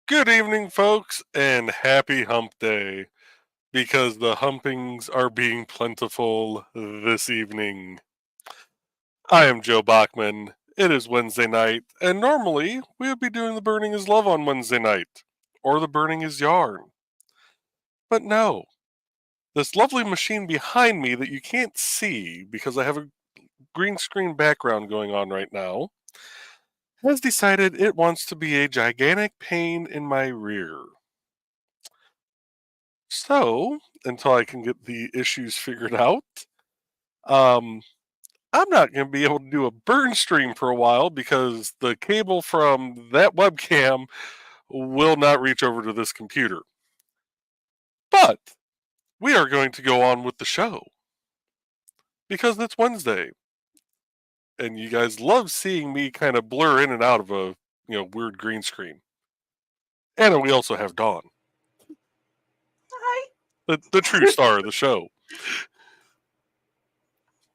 Good evening, folks, and happy hump day, because the humpings are being plentiful this evening. I am Joe Bachman. It is Wednesday night, and normally we would be doing the Burning is Love on Wednesday night, or the Burning is Yarn. But no, this lovely machine behind me that you can't see because I have a green screen background going on right now has decided it wants to be a gigantic pain in my rear. So, until I can get the issues figured out, um, I'm not going to be able to do a burn stream for a while because the cable from that webcam will not reach over to this computer. But we are going to go on with the show because it's Wednesday, and you guys love seeing me kind of blur in and out of a weird green screen. And we also have Dawn, Hi. the true star of the show.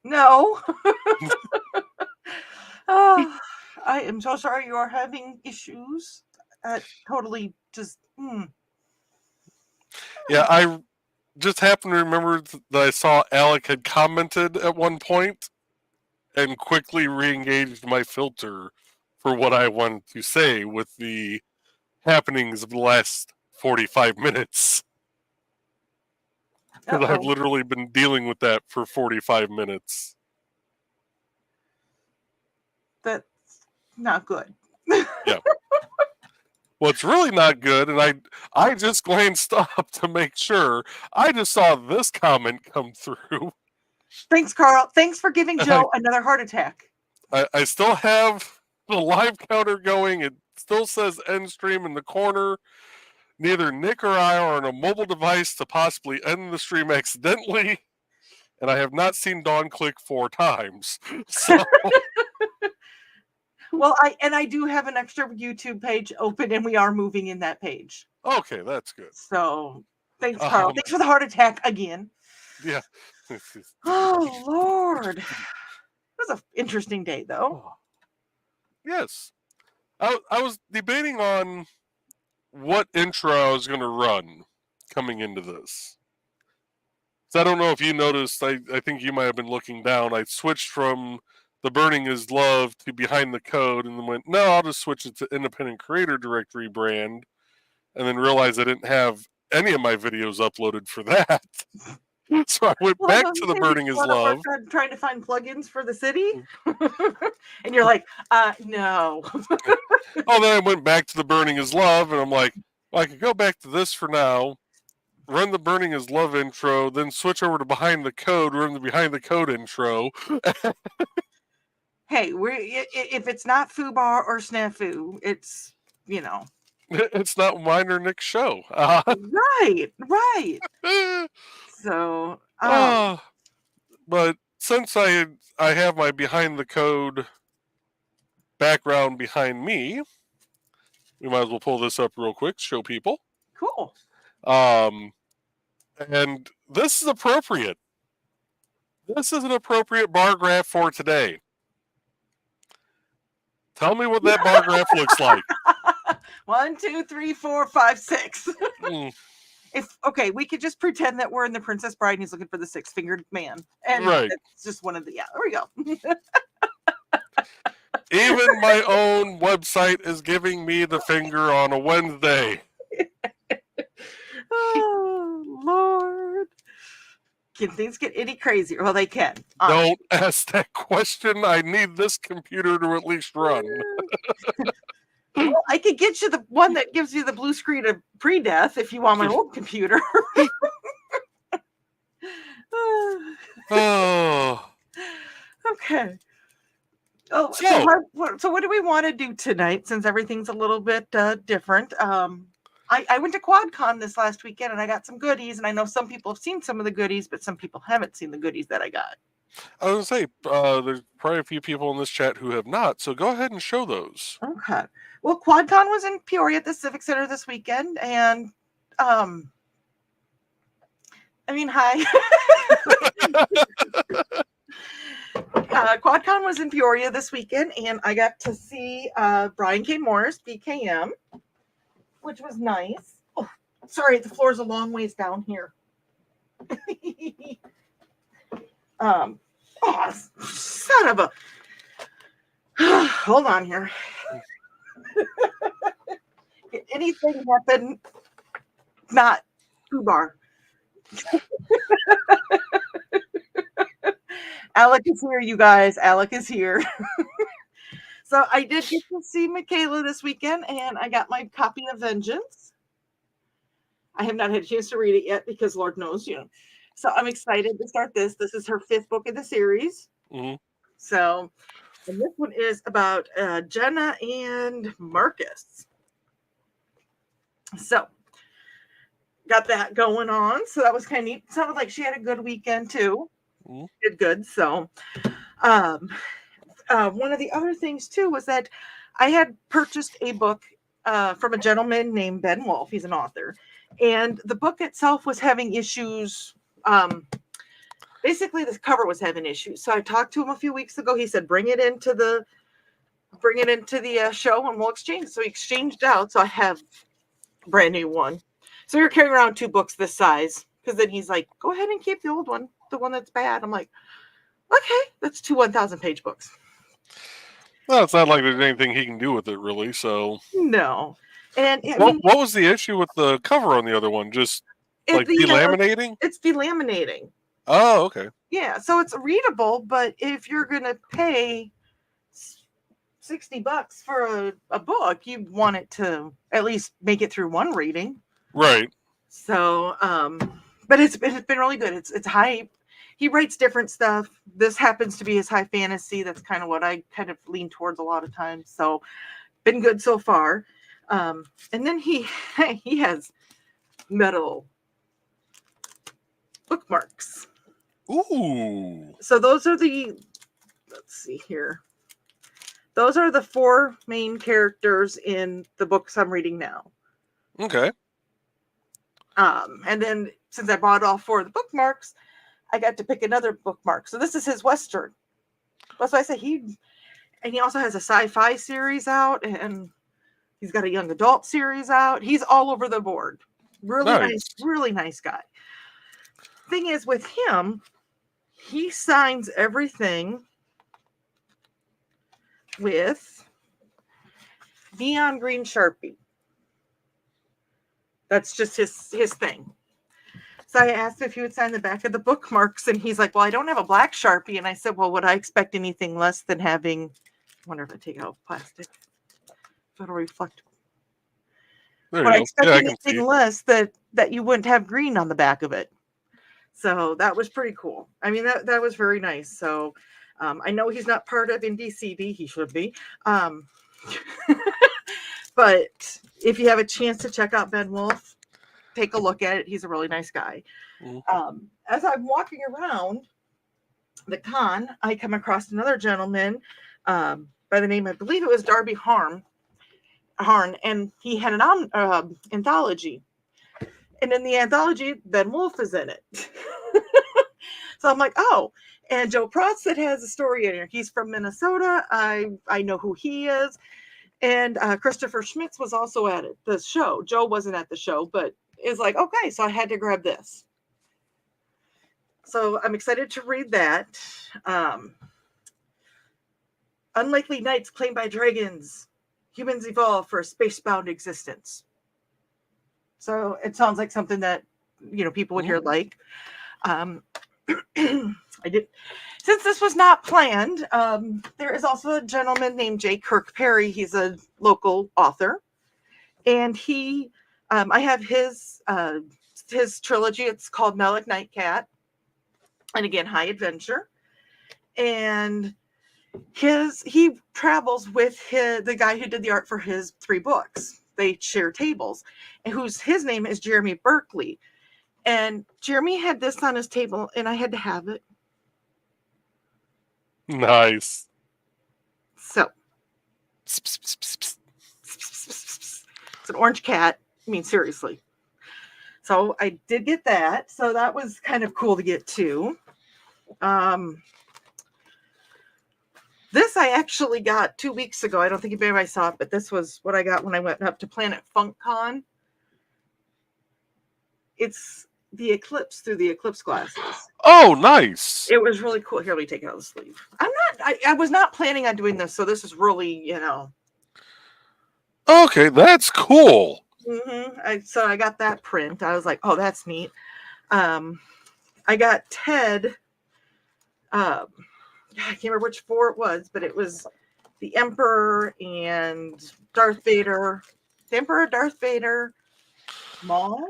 No. Oh, I am so sorry you are having issues. Totally just. Yeah, I just happened to remember that I saw Alec had commented at one point and quickly re-engaged my filter for what I wanted to say with the happenings of the last 45 minutes. Because I've literally been dealing with that for 45 minutes. That's not good. Yeah. What's really not good, and I just glanced up to make sure, I just saw this comment come through. Thanks, Carl. Thanks for giving Joe another heart attack. I still have the live counter going. It still says end stream in the corner. Neither Nick or I are on a mobile device to possibly end the stream accidentally, and I have not seen Dawn click 4 times. So. Well, I do have an extra YouTube page open, and we are moving in that page. Okay, that's good. So, thanks, Carl. Thanks for the heart attack again. Yeah. Oh, Lord. It was an interesting day, though. Yes. I was debating on what intro I was going to run coming into this. So I don't know if you noticed, I think you might have been looking down. I switched from The Burning is Love to Behind the Code, and then went, no, I'll just switch it to Independent Creator Directory brand, and then realized I didn't have any of my videos uploaded for that. So I went back to The Burning is Love. Trying to find plugins for the city? And you're like, no. Oh, then I went back to The Burning is Love, and I'm like, well, I could go back to this for now, run the Burning is Love intro, then switch over to Behind the Code, run the Behind the Code intro. Hey, if it's not Fubar or Snafu, it's, It's not mine or Nick's show. Right. So, but since I have my Behind the Code background behind me, we might as well pull this up real quick, show people. Cool. And this is appropriate. This is an appropriate bar graph for today. Tell me what that bar graph looks like. 1, 2, 3, 4, 5, 6. Okay, we could just pretend that we're in The Princess Bride and he's looking for the 6-fingered man. And right. It's just one of the, there we go. Even my own website is giving me the finger on a Wednesday. Oh, Lord. Can things get any crazier? Well, they can. Don't ask that question. I need this computer to at least run. Well, I could get you the one that gives you the blue screen of pre-death if you want my old computer. Oh. Okay. Oh, so what do we want to do tonight since everything's a little bit different? I went to QuadCon this last weekend and I got some goodies, and I know some people have seen some of the goodies, but some people haven't seen the goodies that I got. I was going to say, there's probably a few people in this chat who have not, so go ahead and show those. Okay. Well, QuadCon was in Peoria at the Civic Center this weekend, and hi. QuadCon was in Peoria this weekend, and I got to see Brian K. Morris, BKM. which was nice. Oh, sorry, the floor's a long ways down here. Oh, son of a. Hold on here. Anything happen? Not Fubar. Alec is here, you guys. Alec is here. So I did get to see Michaela this weekend, and I got my copy of Vengeance. I have not had a chance to read it yet because Lord knows, So I'm excited to start this. This is her 5th book in the series. Mm-hmm. So, and this one is about Jenna and Marcus. So, got that going on. So that was kind of neat. Sounded like she had a good weekend too. Mm-hmm. Did good. So, one of the other things too was that I had purchased a book from a gentleman named Ben Wolf. He's an author, and the book itself was having issues. Basically, the cover was having issues. So I talked to him a few weeks ago. He said, "Bring it into the show, and we'll exchange." So he exchanged out. So I have a brand new one. So you're carrying around 2 books this size, because then he's like, "Go ahead and keep the old one, the one that's bad." I'm like, "Okay, that's 2 1,000-page books." Well, it's not like there's anything he can do with it, really. So no. And what was the issue with the cover on the other one? Just like delaminating? It's delaminating. Oh, okay. Yeah, so it's readable, but if you're gonna pay $60 for a book, you want it to at least make it through one reading. Right. So, but it's been really good. It's high. He writes different stuff. This happens to be his high fantasy. That's kind of what I kind of lean towards a lot of times. So, been good so far. And then he has metal bookmarks. Ooh. So those are let's see here. Those are the 4 main characters in the books I'm reading now. Okay. And then since I bought all 4 of the bookmarks, I got to pick another bookmark. So this is his Western. That's why I say he also has a sci-fi series out, and he's got a young adult series out. He's all over the board. Really nice guy. Thing is, with him, he signs everything with neon green Sharpie. That's just his thing. So I asked if he would sign the back of the bookmarks, and he's like, "Well, I don't have a black Sharpie." And I said, "Well, would I expect anything less than having?" I wonder if I take out plastic. If it'll reflect. Would I expect anything less that you wouldn't have green on the back of it? So that was pretty cool. I mean, that was very nice. So I know he's not part of IndieCD. He should be. But if you have a chance to check out Ben Wolf, take a look at it. He's a really nice guy. Mm-hmm. As I'm walking around the con, I come across another gentleman by the name, I believe it was Darby Harn, and he had an anthology. And in the anthology, Ben Wolf is in it. So I'm like, oh. And Joe Prostit has a story in here. He's from Minnesota. I know who he is. And Christopher Schmitz was also at the show. Joe wasn't at the show, but is like, okay, so I had to grab this. So I'm excited to read that. Unlikely Nights Claimed by Dragons. Humans evolve for a space-bound existence. So it sounds like something that, people would hear like. I did. Since this was not planned, there is also a gentleman named J. Kirk Perry. He's a local author. And I have his trilogy. It's called Melic Nightcat. And again, High Adventure. And he travels with the guy who did the art for his 3 books. They share tables. And his name is Jeremy Berkeley. And Jeremy had this on his table, and I had to have it. Nice. So. It's an orange cat. I mean, seriously. So I did get that. So that was kind of cool to get too. This this I actually got 2 weeks ago. I don't think anybody saw it, but this was what I got when I went up to Planet FunkCon. It's the eclipse through the eclipse glasses. Oh, nice. It was really cool. Here, let me take it out of the sleeve. I was not planning on doing this, so this is really, Okay, that's cool. So I got that print. I was like, oh, that's neat. I got Ted. I can't remember which 4 it was, but it was the Emperor and Darth Vader. The Emperor, Darth Vader, Maul,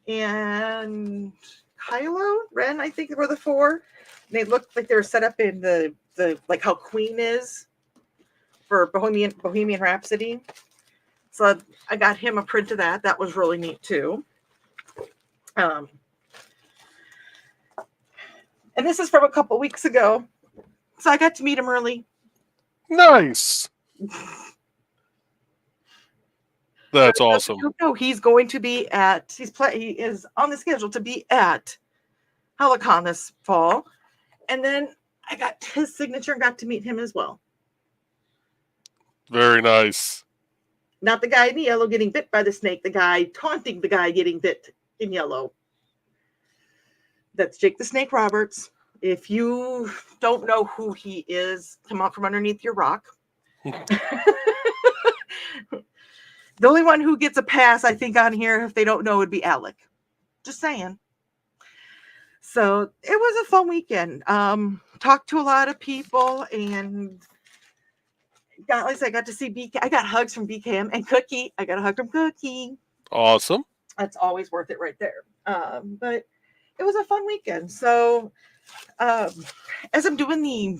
and Kylo Ren, I think were the 4. They looked like they were set up in the like how Queen is for Bohemian Rhapsody. So I got him a print of that. That was really neat too. And this is from a couple weeks ago. So I got to meet him early. Nice. That's awesome. No, he's going to be he is on the schedule to be at Helicon this fall. And then I got his signature and got to meet him as well. Very nice. Not the guy in the yellow getting bit by the snake, the guy taunting the guy getting bit in yellow. That's Jake the Snake Roberts. If you don't know who he is, come out from underneath your rock. The only one who gets a pass, I think, on here, if they don't know, would be Alec. Just saying. So it was a fun weekend. Talked to a lot of people and got to see BK. I got hugs from BKM and Cookie. I got a hug from Cookie. Awesome. That's always worth it right there. But it was a fun weekend. So as I'm doing the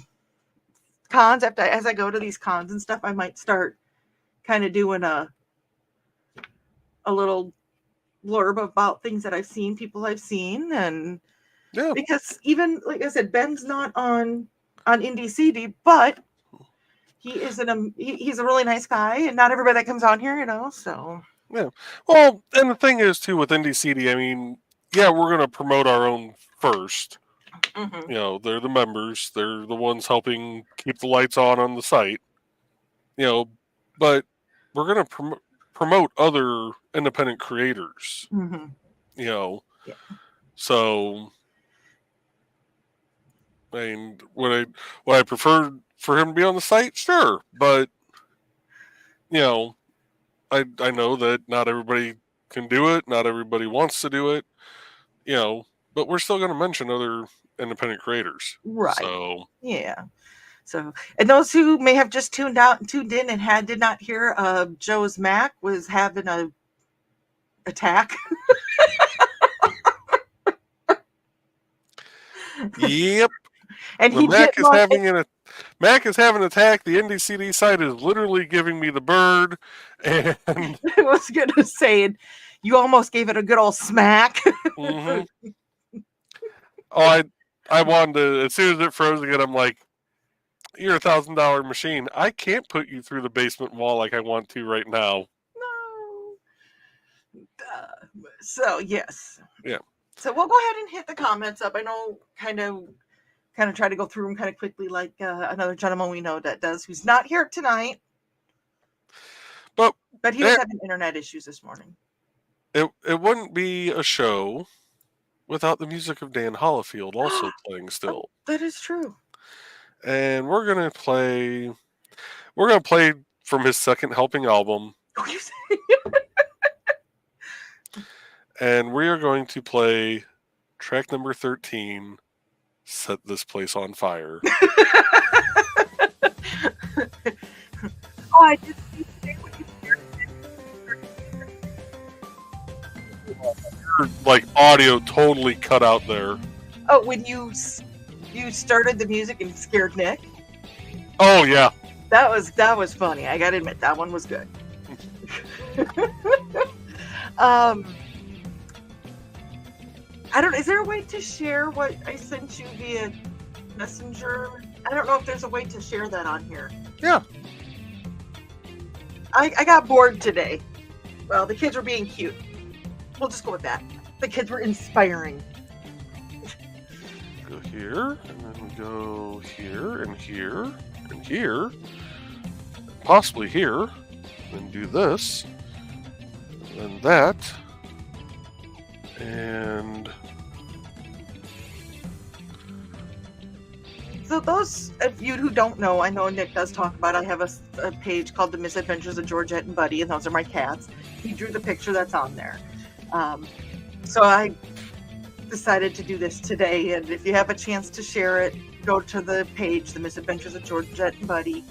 cons, as I go to these cons and stuff, I might start kind of doing a little blurb about things that I've seen, people I've seen, and because even like I said, Ben's not on Indie CD, but he is he's a really nice guy, and not everybody that comes on here, so yeah. Well, and the thing is too with Indie CD, I mean, yeah, we're gonna promote our own first. Mm-hmm. They're the members, they're the ones helping keep the lights on the site. But we're gonna promote other independent creators. Mm-hmm. Yeah. So I mean, would I prefer for him to be on the site? Sure, but I know that not everybody can do it, not everybody wants to do it, but we're still going to mention other independent creators, right? So yeah. So, and those who may have just tuned in and did not hear, Joe's Mac was having a attack. Yep. And Mac is having an attack. The Indie CD site is literally giving me the bird, and I was gonna say, you almost gave it a good old smack. Mm-hmm. Oh, I wanted to. As soon as it froze again, I'm like, "You're a $1,000 machine. I can't put you through the basement wall like I want to right now." No. So yes. Yeah. So we'll go ahead and hit the comments up. I know, kind of try to go through them kind of quickly, like another gentleman we know that does, who's not here tonight. But he was having internet issues this morning. It wouldn't be a show without the music of Dan Hollifield also playing still. Oh, that is true. And we're gonna play from his second helping album. What are you saying? And we are going to play track number 13, Set This Place on Fire. Oh, I just like audio totally cut out there. Oh, when you started the music and scared Nick? Oh yeah. That was funny. I gotta admit, that one was good. I don't. Is there a way to share what I sent you via Messenger? I don't know if there's a way to share that on here. Yeah. I got bored today. Well, the kids were being cute. We'll just go with that. The kids were inspiring. Go here, and then we go here, and here, and here, possibly here, and do this, and then that, and... So those of you who don't know, I know Nick does talk about, I have a page called The Misadventures of Georgette and Buddy, and those are my cats. He drew the picture that's on there. So I decided to do this today, and if you have a chance to share it, go to the page, The Misadventures of Georgette and Buddy,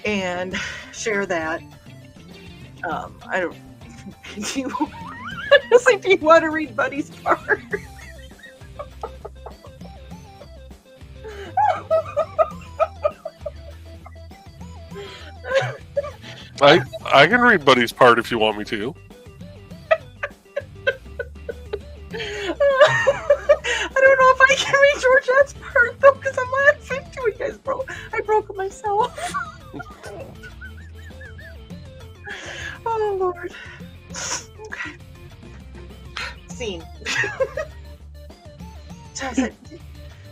and share that. I don't... Do you, honestly, do you want to read Buddy's part? I can read Buddy's part if you want me to. I don't know if I can read Georgette's part though, because I'm laughing too. You guys I broke it myself. Oh Lord. Okay. Scene.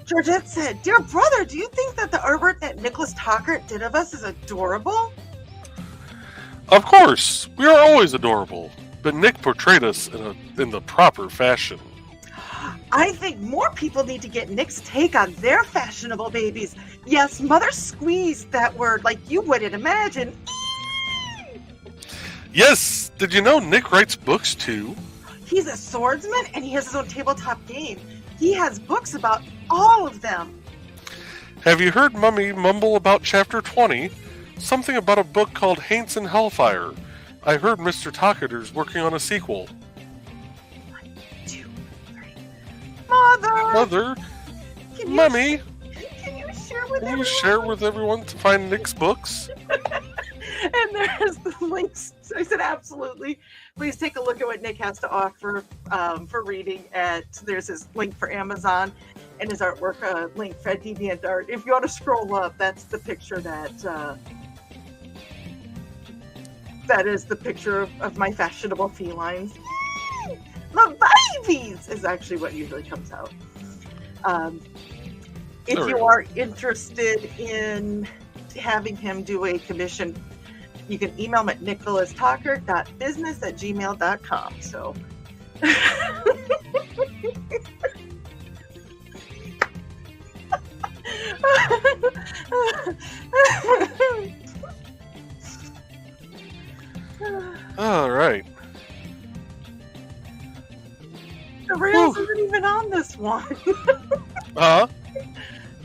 Georgette said, "Dear brother, do you think that the artwork that Nicholas Tockert did of us is adorable?" Of course, we are always adorable, but Nick portrayed us in the proper fashion. I think more people need to get Nick's take on their fashionable babies. Yes, mother squeezed that word like you wouldn't imagine. Yes, did you know Nick writes books too? He's a swordsman and he has his own tabletop game. He has books about all of them. Have you heard Mummy mumble about chapter 20? Something about a book called Haints and Hellfire. I heard Mr. Tocketer's working on a sequel. 1, 2, 3. Mother! Mummy! Can you share with Can you share with everyone to find Nick's books? And there's the links. I said, absolutely. Please take a look at what Nick has to offer for reading. There's his link for Amazon and his artwork link for DeviantArt. If you want to scroll up, that's the picture that is the picture of my fashionable felines. My babies is actually what usually comes out. If you are interested in having him do a commission, you can email him at nicholastocker.business@gmail.com. So All right. the rails isn't even on this one.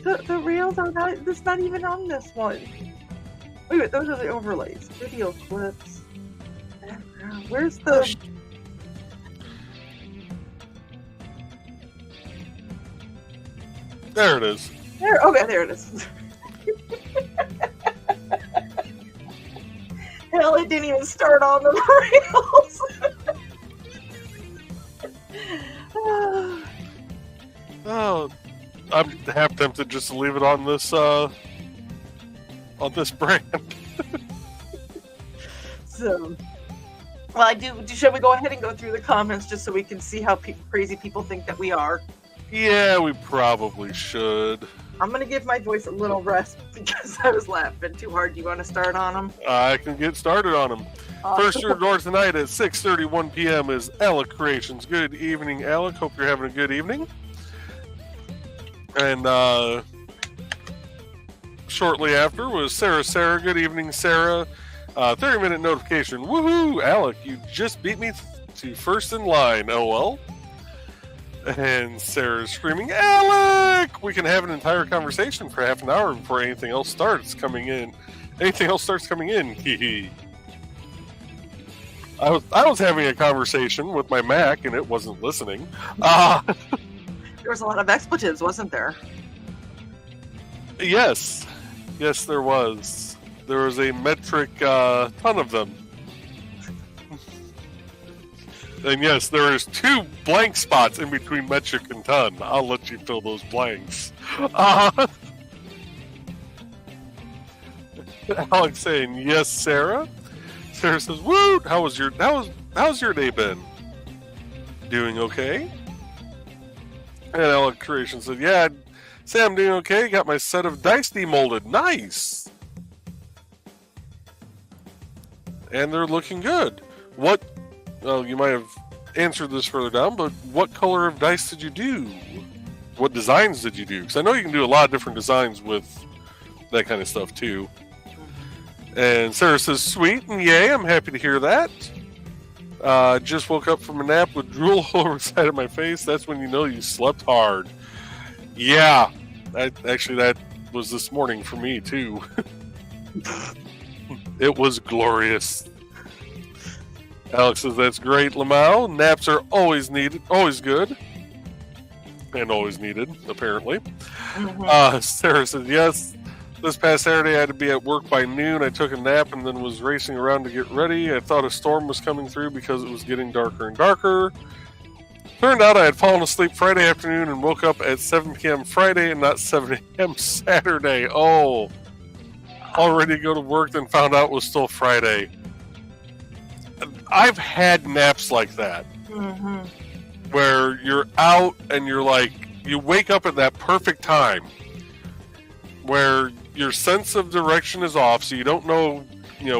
The rails are not. It's not even on this one. Wait, those are the overlays. Video clips. Where's the? There it is. Okay, there it is. Hell, it didn't even start on the rails. Oh, I'm half tempted just to leave it on this brand. So, well, shall we go ahead and go through the comments just so we can see how crazy people think that we are? Yeah, we probably should. I'm going to give my voice a little rest because I was laughing too hard. Do you want to start on them? I can get started on them. First your door tonight at 6:31 p.m. is Alec Creations. Good evening, Alec. Hope you're having a good evening. And shortly after was Sarah. Sarah, good evening, Sarah. 30-minute notification. Woohoo, Alec, you just beat me to first in line. Oh well. And Sarah's screaming, Alec! We can have an entire conversation for half an hour before anything else starts coming in. Hee hee. I was having a conversation with my Mac and it wasn't listening. There was a lot of expletives, wasn't there? Yes, there was. There was a metric ton of them. And yes, there is 2 blank spots in between metric and ton. I'll let you fill those blanks. Alex saying, yes, Sarah. Sarah says, "Woo! How's your day been? Doing okay?" And Alec Creation said, yeah, I'd say I'm doing okay. Got my set of dice demolded. Nice. And they're looking good. What, well, you might have answered this further down, but what color of dice did you do? What designs did you do? Because I know you can do a lot of different designs with that kind of stuff too. And Sarah says, sweet, and yay, I'm happy to hear that. Just woke up from a nap with drool all over the side of my face. That's when you know you slept hard. Yeah, that was this morning for me too. It was glorious. Alex says, that's great, Lamau. Naps are always needed, always good. And always needed, apparently. Sarah says, yes. This past Saturday, I had to be at work by noon. I took a nap and then was racing around to get ready. I thought a storm was coming through because it was getting darker and darker. Turned out I had fallen asleep Friday afternoon and woke up at 7 p.m. Friday and not 7 a.m. Saturday. Oh, all ready to go to work, then found out it was still Friday. I've had naps like that, where you're out and you're like, you wake up at that perfect time where your sense of direction is off, so you don't know,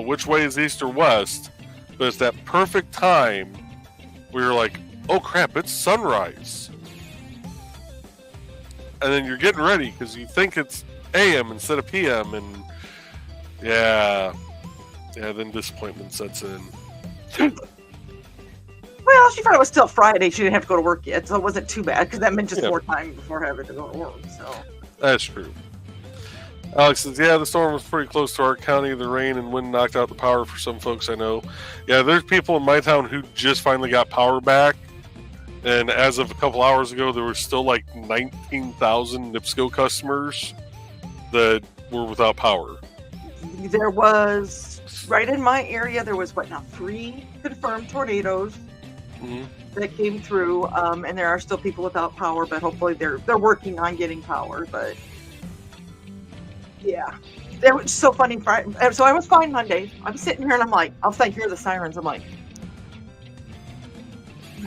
which way is east or west, but it's that perfect time where you're like, oh crap, it's sunrise. And then you're getting ready because you think it's AM instead of PM, and then disappointment sets in. Well, she thought it was still Friday. She didn't have to go to work yet, so it wasn't too bad because that meant just more time before having to go to work. So that's true. Alex says, yeah, the storm was pretty close to our county. The rain and wind knocked out the power for some folks I know. Yeah, there's people in my town who just finally got power back. And as of a couple hours ago, there were still like 19,000 NIPSCO customers that were without power. There was, right in my area, there was, 3 confirmed tornadoes that came through. And there are still people without power, but hopefully they're working on getting power. But yeah, it was so funny. So I was fine Monday. I'm sitting here and I'm like, I hear the sirens. I'm like,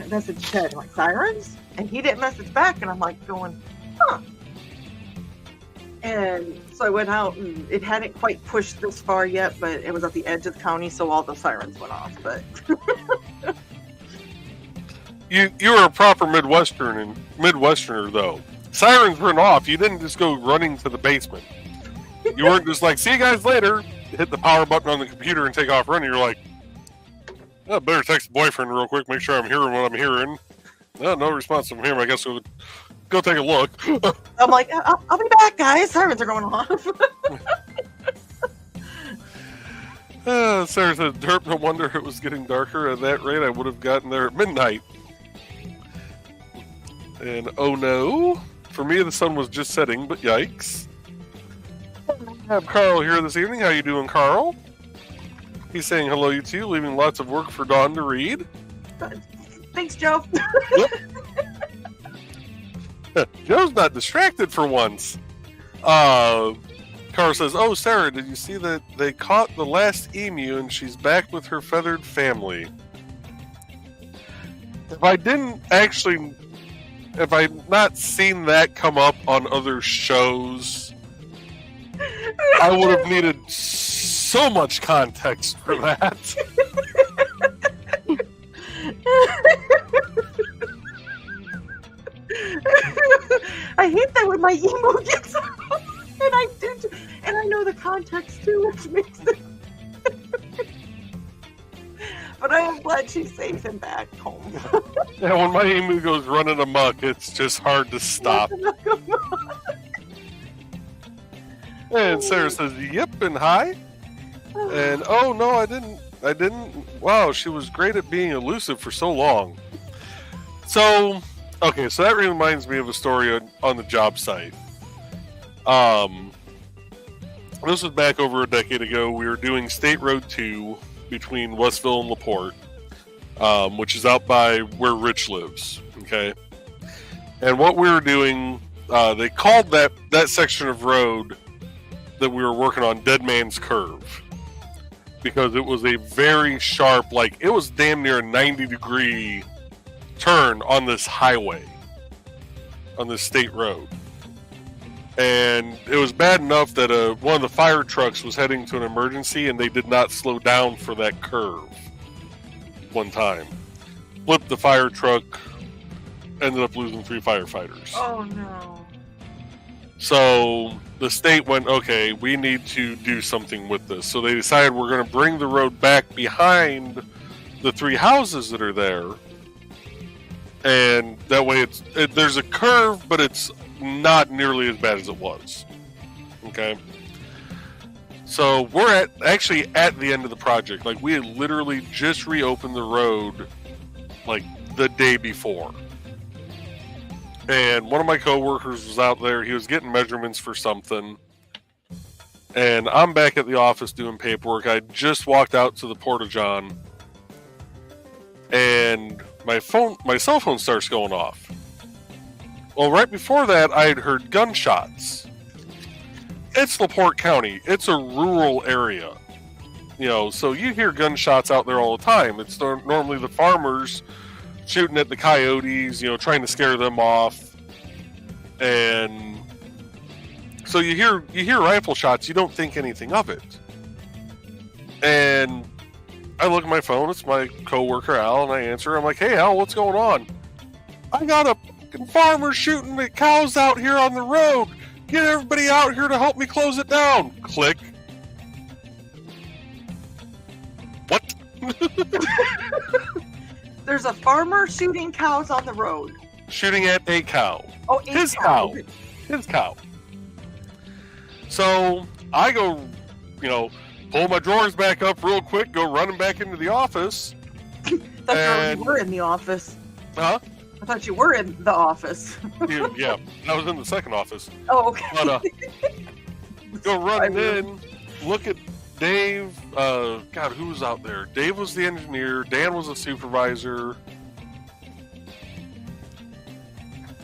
message said, like, sirens? And he didn't message back, and I'm like going, huh. And so I went out, and it hadn't quite pushed this far yet, but it was at the edge of the county, so all the sirens went off. But you're a proper Midwesterner though. Sirens went off. You didn't just go running to the basement. You weren't just like, see you guys later, hit the power button on the computer and take off running. You're like, I better text the boyfriend real quick, make sure I'm hearing what I'm hearing. No response from him. I guess we'll go take a look. I'm like, I'll be back, guys. Sirens are going off. Sarah said, derp, no wonder it was getting darker. At that rate, I would have gotten there at midnight. And oh no, for me the sun was just setting, but yikes. I have Carl here this evening. How you doing, Carl? He's saying hello you two, leaving lots of work for Dawn to read. Thanks, Joe. Joe's not distracted for once. Carl says, oh, Sarah, did you see that they caught the last emu and she's back with her feathered family? If I'd not seen that come up on other shows, I would have needed so much context for that. I hate that when my emo gets out, and I know the context too, which makes it. But I am glad she saves him back home. Yeah, when my emu goes running amok, it's just hard to stop. And Sarah says, yep, and hi. And oh no, I didn't. Wow, she was great at being elusive for so long. So, okay, so that reminds me of a story on the job site. This was back over a decade ago. We were doing State Road 2 between Westville and LaPorte, which is out by where Rich lives. Okay, and what we were doing, they called that section of road that we were working on Dead Man's Curve, because it was a very sharp, like, it was damn near a 90-degree turn on this highway. on this state road. And it was bad enough that one of the fire trucks was heading to an emergency, and they did not slow down for that curve one time. Flipped the fire truck, ended up losing 3 firefighters. Oh, no. So the state went, okay, we need to do something with this. So they decided we're going to bring the road back behind the 3 houses that are there. And that way there's a curve, but it's not nearly as bad as it was. Okay? So we're actually at the end of the project. Like, we had literally just reopened the road like the day before. And one of my coworkers was out there. He was getting measurements for something. And I'm back at the office doing paperwork. I just walked out to the Porta-John. And my cell phone starts going off. Well, right before that, I had heard gunshots. It's LaPorte County. It's a rural area. You know, so you hear gunshots out there all the time. It's normally the farmers shooting at the coyotes, you know, trying to scare them off. And so you hear rifle shots, you don't think anything of it. And I look at my phone, it's my coworker Al, and I answer. I'm like, "Hey Al, what's going on?" "I got a fucking farmer shooting at cows out here on the road. Get everybody out here to help me close it down." Click. What? There's a farmer shooting cows on the road. Shooting at a cow. Oh, His cow. His cow. So I go, you know, pull my drawers back up real quick, go running back into the office. That's you were in the office. Huh? I thought you were in the office. Yeah, I was in the second office. Oh, okay. But go running in, look at Dave. God, who was out there? Dave was the engineer. Dan was the supervisor.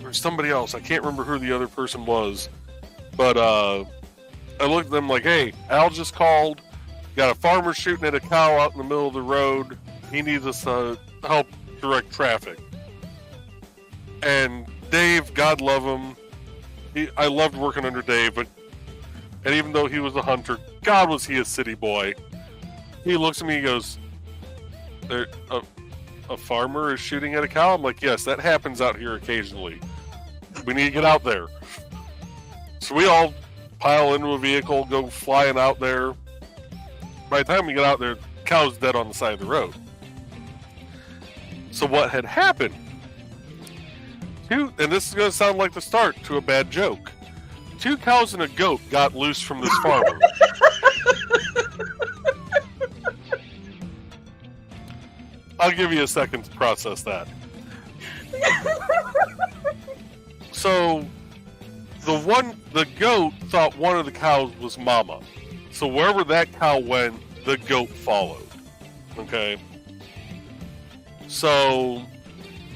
There's somebody else. I can't remember who the other person was. But I looked at them like, "Hey, Al just called. Got a farmer shooting at a cow out in the middle of the road. He needs us to help direct traffic." And Dave, God love him. I loved working under Dave, and even though he was a hunter, God was he a city boy. He looks at me and goes, a farmer is shooting at a cow? I'm like, "Yes, that happens out here occasionally. We need to get out there." So we all pile into a vehicle, go flying out there. By the time we get out there, the cow's dead on the side of the road. So what had happened? And this is going to sound like the start to a bad joke. 2 cows and a goat got loose from this farmer. I'll give you a second to process that. So the goat thought one of the cows was mama. So wherever that cow went, the goat followed. Okay. So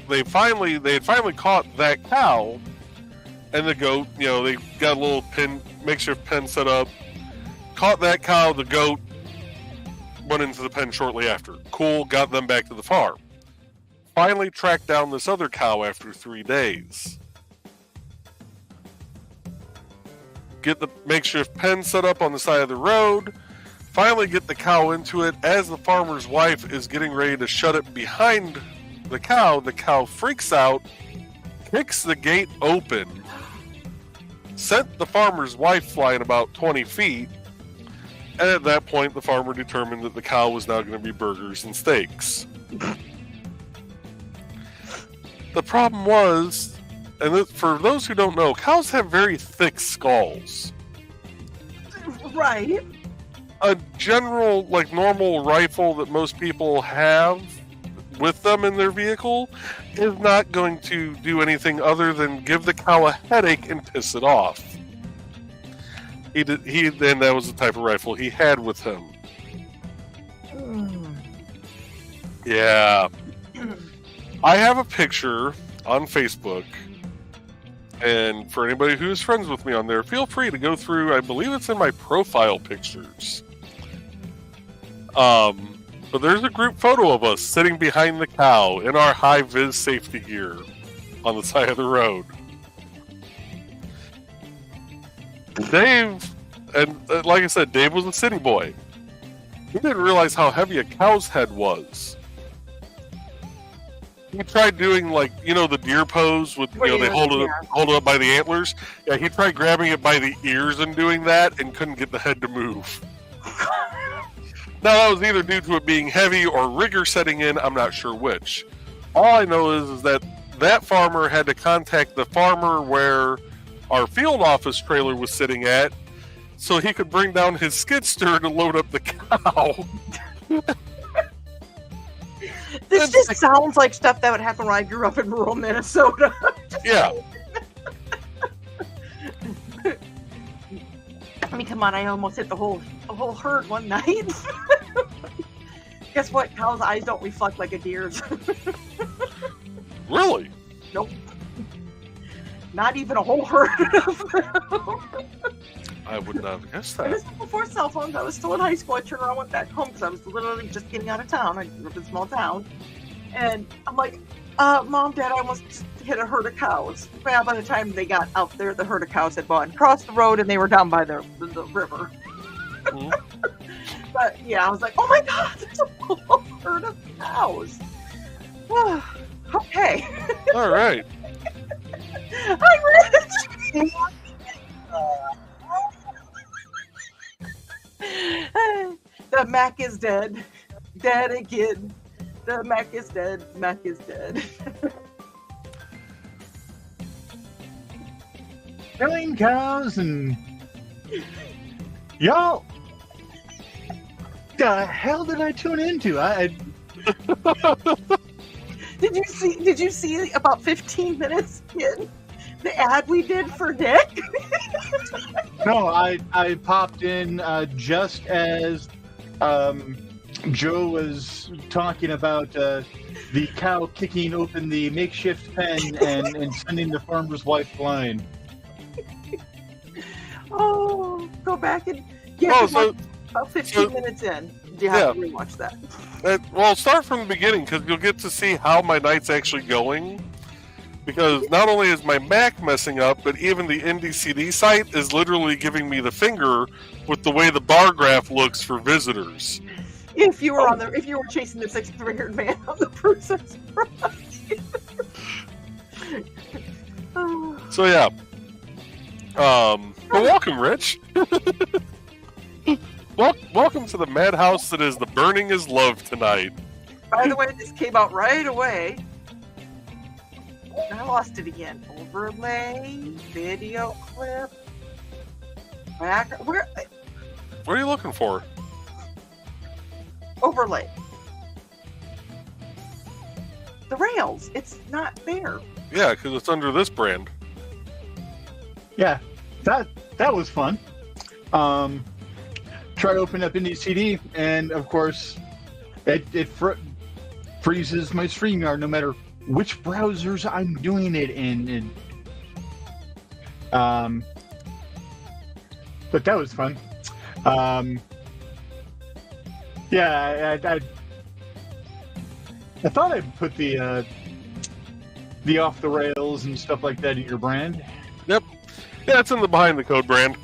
they had finally caught that cow, and the goat, you know, they got a little makeshift pen set up, caught that cow, the goat went into the pen shortly after. Cool, got them back to the farm. Finally tracked down this other cow after 3 days. Get the makeshift pen set up on the side of the road. Finally get the cow into it. As the farmer's wife is getting ready to shut it behind the cow freaks out, kicks the gate open, sent the farmer's wife flying about 20 feet, and at that point the farmer determined that the cow was now going to be burgers and steaks. The problem was, and for those who don't know, cows have very thick skulls. Right. A general, like, normal rifle that most people have with them in their vehicle is not going to do anything other than give the cow a headache and piss it off. And that was the type of rifle he had with him. Yeah. I have a picture on Facebook, and for anybody who's friends with me on there, feel free to go through. I believe it's in my profile pictures. But there's a group photo of us sitting behind the cow in our high-vis safety gear on the side of the road. Dave, and like I said, Dave was a city boy. He didn't realize how heavy a cow's head was. He tried doing the deer pose with they hold it up by the antlers. Yeah, he tried grabbing it by the ears and doing that, and couldn't get the head to move. Now that was either due to it being heavy or rigor setting in. I'm not sure which. All I know is that farmer had to contact the farmer where our field office trailer was sitting at, so he could bring down his skid steer to load up the cow. This just sounds like stuff that would happen when I grew up in rural Minnesota. Yeah. I mean, come on, I almost hit the whole herd one night. Guess what? Cow's eyes don't reflect like a deer's. Really? Nope. Not even a whole herd of them. I would not have guessed This that. was before cell phones. I was still in high school. I turned around, went back home because I was literally just getting out of town. I grew up in a small town. And I'm like, Mom, Dad, I almost hit a herd of cows. Well, by the time they got out there, the herd of cows had gone across the road and they were down by the river. Mhm. But yeah, I was like, oh my God, there's a whole herd of cows. Okay. All right. Hi, Rich. The Mac is dead. Dead again. The Mac is dead. Mac is dead. Killing cows and y'all. The hell did I tune into? Did you see about 15 minutes in the ad we did for Nick? No, I popped in just as Joe was talking about the cow kicking open the makeshift pen and sending the farmer's wife flying. Oh, go back and about 15 minutes in. Do you have to rewatch that? Well, start from the beginning because you'll get to see how my night's actually going. Because not only is my Mac messing up, but even the NDCD site is literally giving me the finger with the way the bar graph looks for visitors. If you were if you were chasing the 600 man on the Princess Bride. So yeah. But welcome, Rich. Welcome to the madhouse that is the Burning is Love tonight. By the way, this came out right away. I lost it again. Overlay, video clip, back. Where? What are you looking for? Overlay. The rails. It's not there. Yeah, because it's under this brand. Yeah, that was fun. Try to open up NDCD, and of course, it freezes my StreamYard no matter which browsers I'm doing it in. But that was fun. Yeah, I thought I'd put the off the rails and stuff like that in your brand. Yep. Yeah, it's in the Behind the Code brand.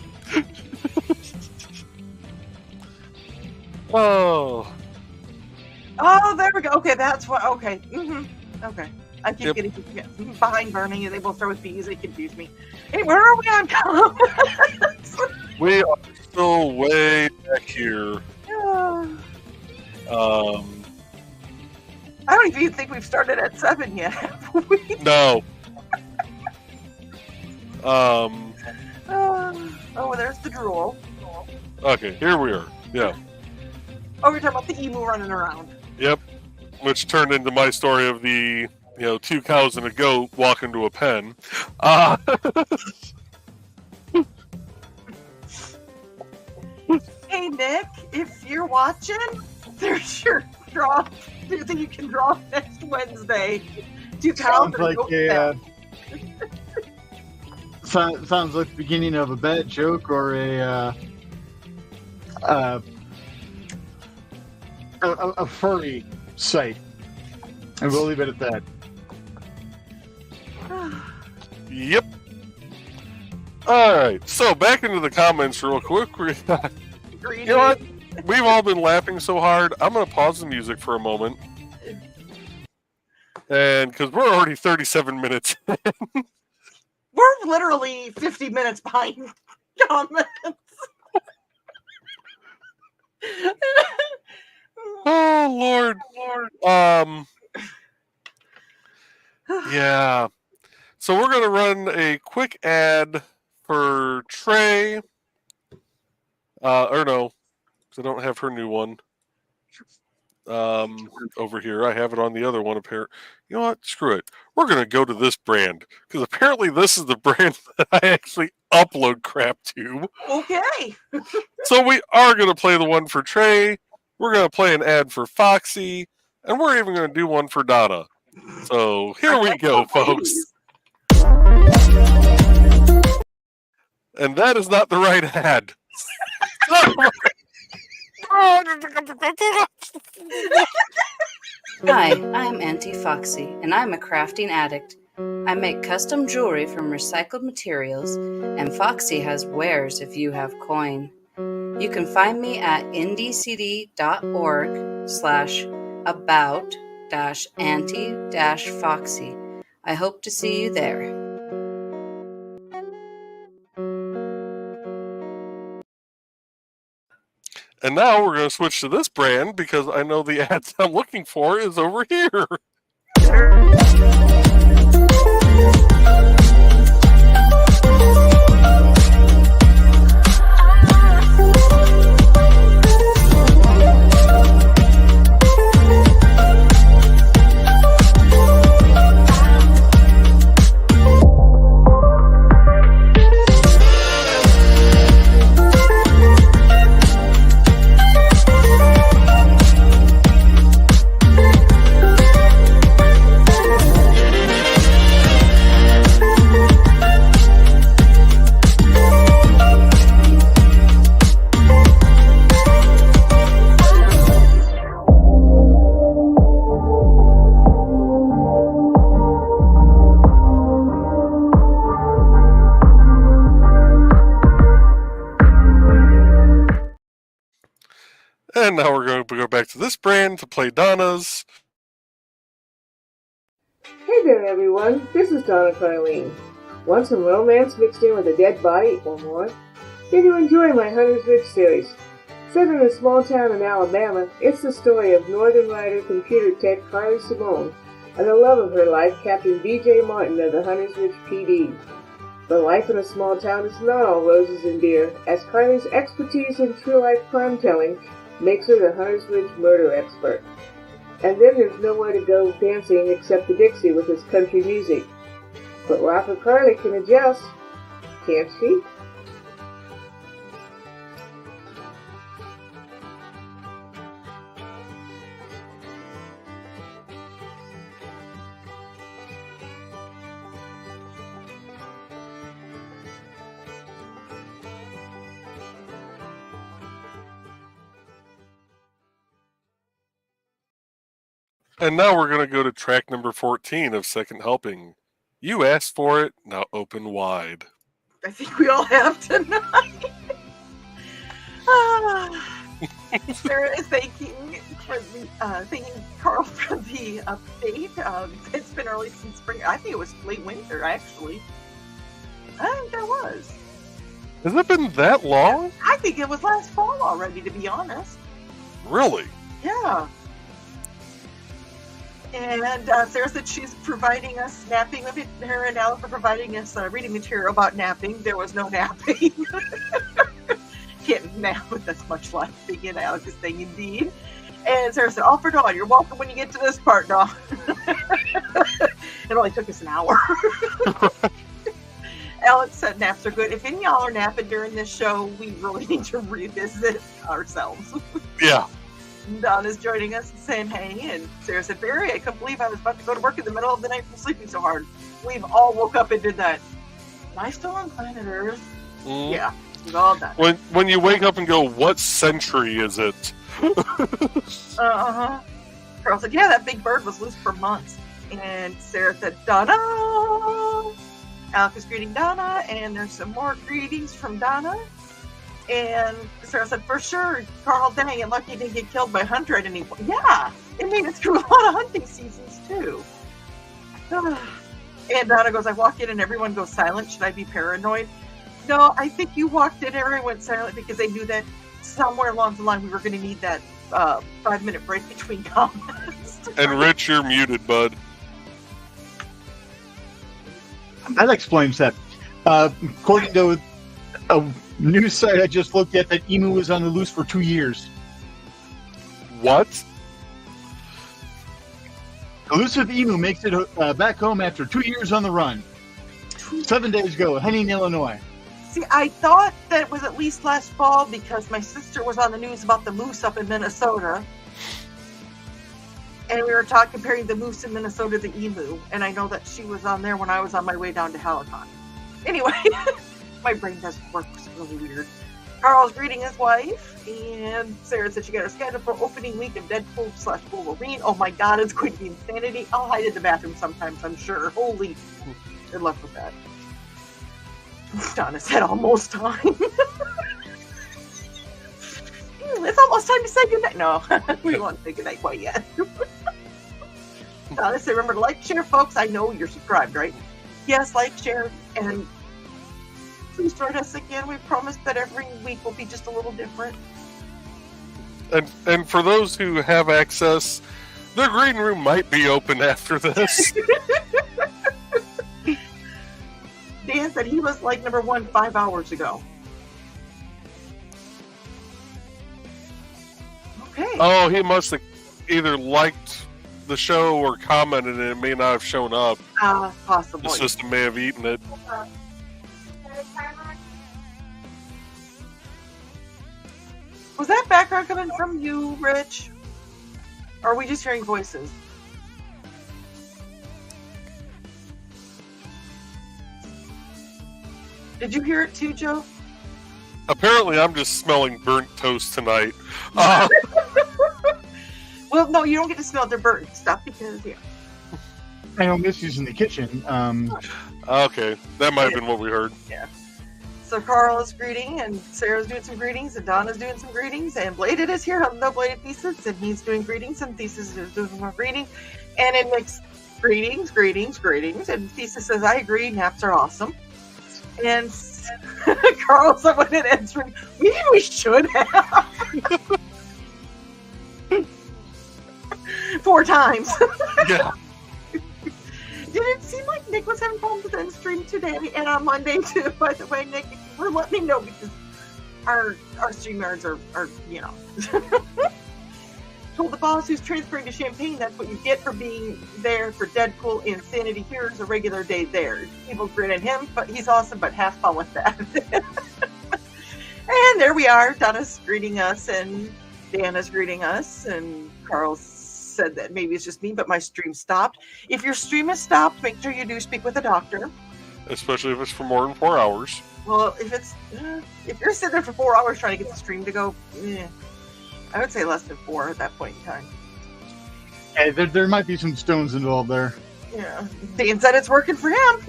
Oh, there we go. Okay, that's what. Okay. Okay. I keep getting behind Burning, and they both start with B's. They confuse me. Hey, where are we on comments? we are still way back here. I don't even think we've started at 7 yet, have we? No. Oh, there's the drool. Okay, here we are. Yeah. Oh, we're talking about the emu running around. Yep. Which turned into my story of the, 2 cows and a goat walk into a pen. Hey, Nick, if you're watching, there's your draw. Do you think you can draw next Wednesday? 2 cows Sounds like sounds like the beginning of a bad joke or a furry site. And we'll leave it at that. Yep. All right, so back into the comments real quick. You know what? We've all been laughing so hard. I'm going to pause the music for a moment. And because we're already 37 minutes. We're literally 50 minutes behind comments. Oh, Lord. Yeah. So we're going to run a quick ad for Trey. Or no, because I don't have her new one. Over here. I have it on the other one. Apparently, you know what? Screw it. We're going to go to this brand because apparently this is the brand that I actually upload crap to. Okay. So we are going to play the one for Trey. We're going to play an ad for Foxy, and we're even going to do one for Donna. So here we go, folks. And that is not the right ad. Hi, I'm Auntie Foxy, and I'm a crafting addict. I make custom jewelry from recycled materials, and Foxy has wares if you have coin. You can find me at indiecity.org/about-auntie-foxy. I hope to see you there. And now we're going to switch to this brand because I know the ads I'm looking for is over here. And now we're going to go back to this brand to play Donna's. Hey there, everyone. This is Donna Carlene. Want some romance mixed in with a dead body or more? Then you enjoy my Hunter's Ridge series. Set in a small town in Alabama, it's the story of Northern Rider computer tech Carly Simone and the love of her life, Captain B.J. Martin of the Hunter's Ridge PD. But life in a small town is not all roses and beer, as Carly's expertise in true-life crime-telling makes her the Hunter's Ridge murder expert. And then there's nowhere to go dancing except the Dixie with its country music. But Rocker Carly can adjust, can't she? And now we're going to go to track number 14 of Second Helping. You asked for it, now open wide. I think we all have tonight. Sarah is thanking Carl for the update. It's been early since spring. I think it was late winter, actually. I think that was. Has it been that long? I think it was last fall already, to be honest. Really? Yeah. And Sarah said she's providing us napping. Her and Alex are providing us reading material about napping. There was no napping. Can't nap with this much laughing. And Alex is saying, indeed. And Sarah said, all for Dawn. You're welcome when you get to this part, Dawn. It only took us an hour. Alex said naps are good. If any of y'all are napping during this show, we really need to revisit ourselves. Yeah. Donna's joining us and saying hey, and Sarah said, Barry, I couldn't believe I was about to go to work in the middle of the night from sleeping so hard. We've all woke up and did that. Am I still on planet Earth? Mm. Yeah, we've all done it. When you wake up and go, what century is it? Uh-huh. Carl said, yeah, that big bird was loose for months. And Sarah said, Donna! Alec is greeting Donna, and there's some more greetings from Donna. And Sarah said, for sure, Carl, dang, and lucky he didn't get killed by Hunter at any point. Yeah, it made it through a lot of hunting seasons, too. And Donna goes, I walk in and everyone goes silent. Should I be paranoid? No, I think you walked in and everyone went silent because they knew that somewhere along the line we were going to need that 5-minute break between comments. And Rich, you're muted, bud. That explains that. According to a news site I just looked at, that emu was on the loose for 2 years. What? Elusive emu makes it back home after 2 years on the run. 7 days ago, Henning, Illinois. See, I thought that it was at least last fall because my sister was on the news about the moose up in Minnesota. And we were comparing the moose in Minnesota to the emu. And I know that she was on there when I was on my way down to Helicon. Anyway, my brain doesn't work. It's really weird. Carl's greeting his wife. And Sarah said she got her schedule for opening week of Deadpool/Wolverine. Oh my God, it's going to be insanity. I'll hide in the bathroom sometimes, I'm sure. Holy, good luck with that. Donna said almost time. It's almost time to say goodnight. No, we won't say goodnight quite yet. Donna said, remember to like, share, folks. I know you're subscribed, right? Yes, like, share, and please join us again. We promise that every week will be just a little different. And for those who have access, the green room might be open after this. Dan said he was like number 1 5 hours ago. Okay. Oh, he must have either liked the show or commented, and it may not have shown up. Possibly. The system may have eaten it. Was that background coming from you, Rich? Or are we just hearing voices? Did you hear it too, Joe? Apparently, I'm just smelling burnt toast tonight. Well, no, you don't get to smell their burnt stuff because, yeah. I know Missy's in the kitchen. Okay, that might have been what we heard. Yeah. So Carl is greeting, and Sarah's doing some greetings, and Donna's doing some greetings, and Bladed is here. Hello, Bladed Thesis, and he's doing greetings, and Thesis is doing more greeting. And it makes greetings, and Thesis says, I agree, naps are awesome. And Carl, someone in answering, maybe we should have. 4 times. Yeah. Did it seem like Nick was having problems with the stream today and on Monday too? By the way, Nick, we're letting me know because our StreamYards are you know. Told the boss who's transferring to Champaign that's what you get for being there for Deadpool Insanity. Here's a regular day there. People grin at him, but he's awesome, but have fun with that. And there we are. Donna's greeting us and Dana's greeting us, and Carl said that maybe it's just me, but my stream stopped. If your stream has stopped, make sure you do speak with a doctor. Especially if it's for more than 4 hours. Well, if you're sitting there for 4 hours trying to get the stream to go, I would say less than 4 at that point in time. Hey, there might be some stones involved there. Yeah, Dan said it's working for him.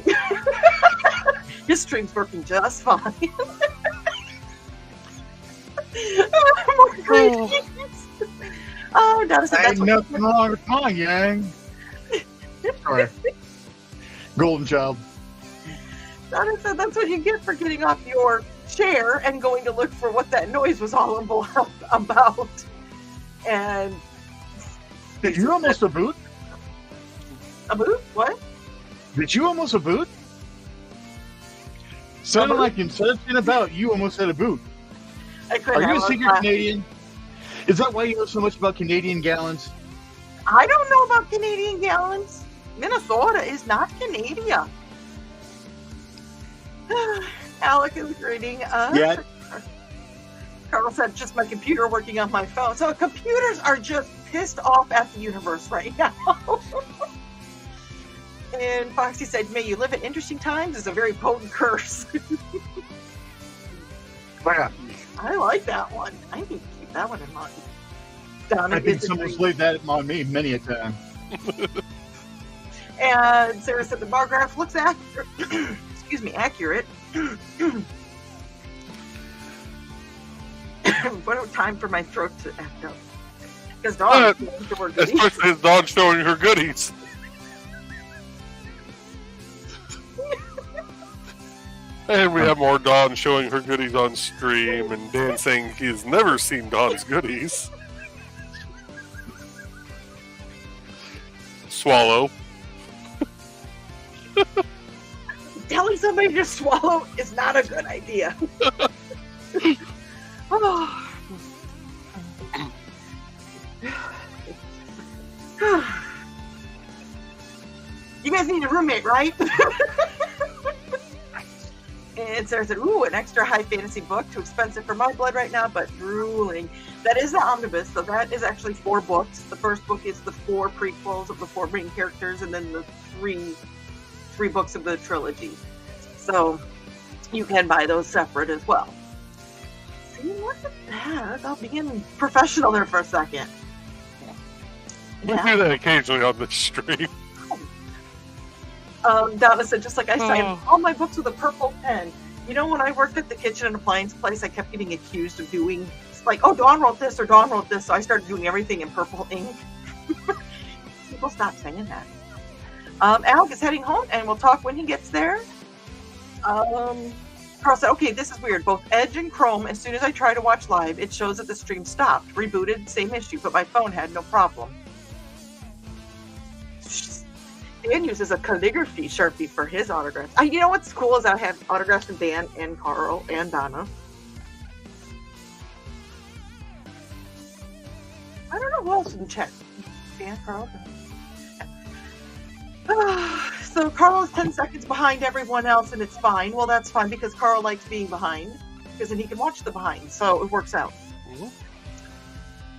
His stream's working just fine. More greetings. Oh, Donna said that's Ain't nothing wrong with my gang. Sorry. Golden child. Donna said that's what you get for getting off your chair and going to look for what that noise was all about. And Did you almost a boot? a boot? What? Did you almost a boot? Sounded like instead of saying about, you almost had a boot. I couldn't. Are you a have secret Canadian? Is that why you know so much about Canadian gallons? I don't know about Canadian gallons. Minnesota is not Canada. Alec is greeting us. Yeah. Carl said, just my computer working on my phone. So computers are just pissed off at the universe right now. And Foxy said, may you live at interesting times is a very potent curse. I like that one. I need to keep that one in mind. Donna I think disagrees. someone's laid that on me many a time. And Sarah said the bar graph looks accurate. accurate. What time for my throat to act up? Because Dawn especially his dog showing her goodies. And we have more Dawn showing her goodies on stream, and Dan saying he's never seen Dawn's goodies. Swallow. Telling somebody to swallow is not a good idea. Oh. You guys need a roommate, right? And Sarah said, ooh, an extra high fantasy book. Too expensive for my blood right now, but drooling. That is the omnibus, so that is actually 4 books. The first book is the 4 prequels of the 4 main characters, and then the three books of the trilogy. So you can buy those separate as well. See, look at that. I'll begin professional there for a second. We do that occasionally on this stream. Donna said, just like I signed all my books with a purple pen. You know, when I worked at the kitchen and appliance place, I kept getting accused of doing, like, oh, Dawn wrote this or Dawn wrote this, so I started doing everything in purple ink. People stop saying that. Alec is heading home, and we'll talk when he gets there. Carl said, okay, this is weird. Both Edge and Chrome, as soon as I try to watch live, it shows that the stream stopped. Rebooted, same issue, but my phone had no problem. Dan uses a calligraphy Sharpie for his autographs. You know what's cool is I have autographs from Dan and Carl and Donna. I don't know who else in chat. Dan, Carl. So Carl is 10 seconds behind everyone else, and it's fine. Well, that's fine because Carl likes being behind, because then he can watch the behind, so it works out.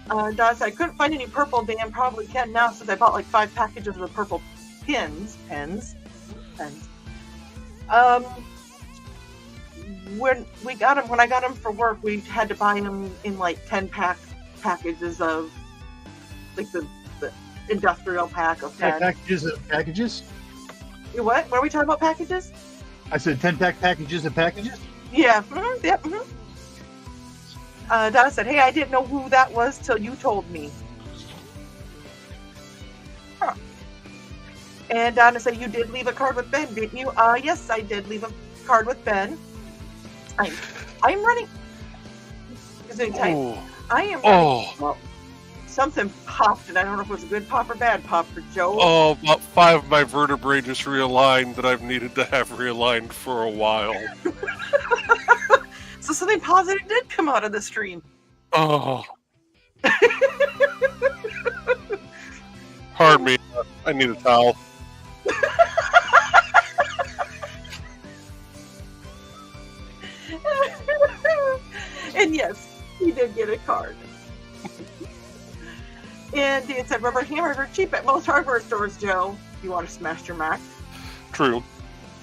Donna said, I couldn't find any purple. Dan probably can now since I bought like 5 packages of the purple pens. When I got them for work, we had to buy them in like 10 packages of like the industrial pack of 10 packages of packages. What are we talking about? Packages? I said 10-pack packages of packages. Yeah. Yep. Donna said, hey, I didn't know who that was till you told me. Huh. And Donna said, you did leave a card with Ben, didn't you? Yes, I did leave a card with Ben. I'm running. I am running. Well, something popped, and I don't know if it was a good pop or bad pop for Joe. Oh, about 5 of my vertebrae just realigned that I've needed to have realigned for a while. So something positive did come out of the stream. Oh. Pardon me. I need a towel. And yes, he did get a card. And it said rubber hammers are cheap at most hardware stores, Joe. You want to smash your Mac? True.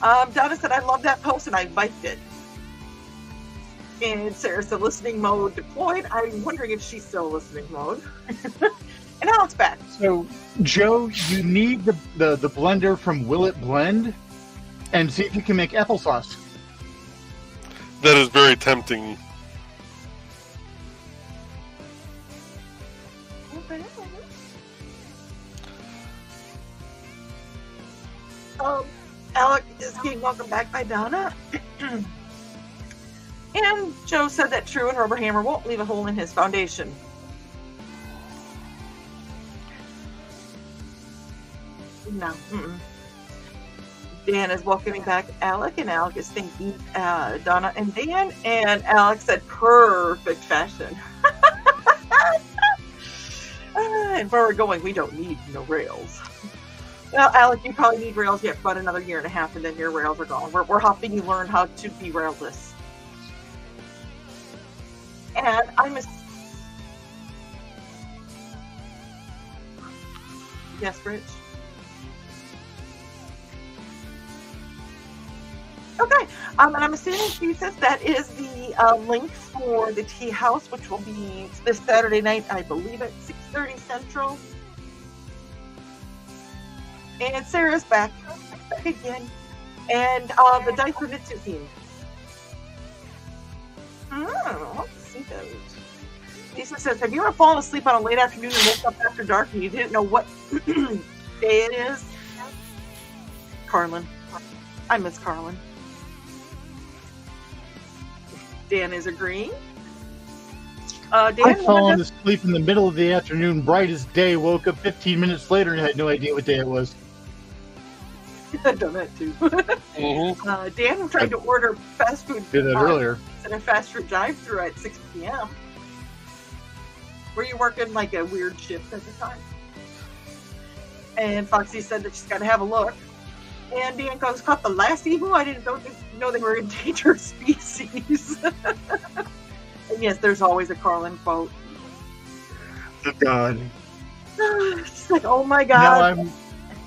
Donna said, I love that post and I liked it. And Sarah said, listening mode deployed. I'm wondering if she's still listening mode. And Alex back. So, Joe, you need the blender from Will It Blend and see if you can make applesauce. That is very tempting. Alec is being welcomed back by Donna. And Joe said that true and rubber hammer won't leave a hole in his foundation. No. Dan is welcoming back Alec, and Alec is thanking Donna and Dan, and Alec said perfect fashion. And where we're going, we don't need no rails. Well, Alec, you probably need rails yet for about another year and a half, and then your rails are gone. We're helping you learn how to be railless. And Yes, Rich? Okay, and I'm assuming she says that is the link for the tea house, which will be this Saturday night, I believe, at 6:30 Central. And Sarah's back again. And the Diaper Nitsu theme. Let's see those. Lisa says, have you ever fallen asleep on a late afternoon and woke up after dark and you didn't know what day it is? Carlin. I miss Carlin. Dan is agreeing. Dan, I've fallen asleep in the middle of the afternoon, bright as day, woke up 15 minutes later and had no idea what day it was. I've done that too. Dan tried to order fast food. Did that earlier. In a fast food drive-thru at 6 p.m. Were you working like a weird shift at the time? And Foxy said that she's got to have a look. And Dan goes, caught the last emu? I didn't know they were endangered species. And yes, there's always a Carlin quote. God. She's like, oh my God. Now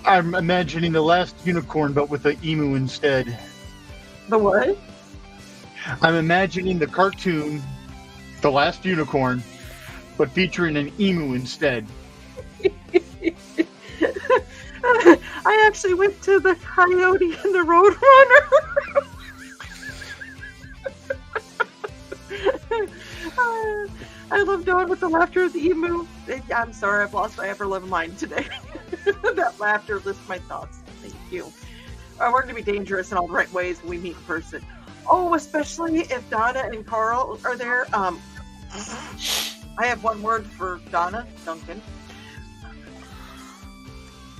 I'm imagining the last unicorn, but with an emu instead. The what? I'm imagining the cartoon, The Last Unicorn, but featuring an emu instead. I actually went to the Coyote and the Roadrunner. I love Dawn with the laughter of the emu. I'm sorry, I've lost my ever-loving mind today. That laughter lifts my thoughts. Thank you. We're going to be dangerous in all the right ways when we meet in person. Oh, especially if Donna and Carl are there. I have one word for Donna, Duncan.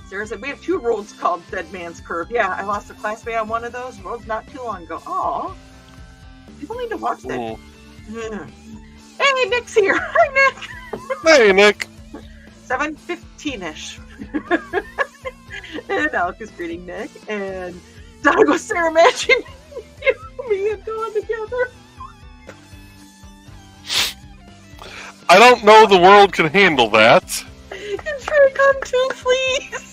Sarah said, we have 2 roads called Dead Man's Curve. Yeah, I lost a classmate on one of those roads not too long ago. Aw. People need to watch that. Yeah. Hey, Nick's here. Hi, Nick. Hey, Nick. 7:15-ish. And Alec is greeting Nick. And Donna goes, Sarah, imagine me and Dawn together. I don't know the world can handle that. Can Trey come too, please?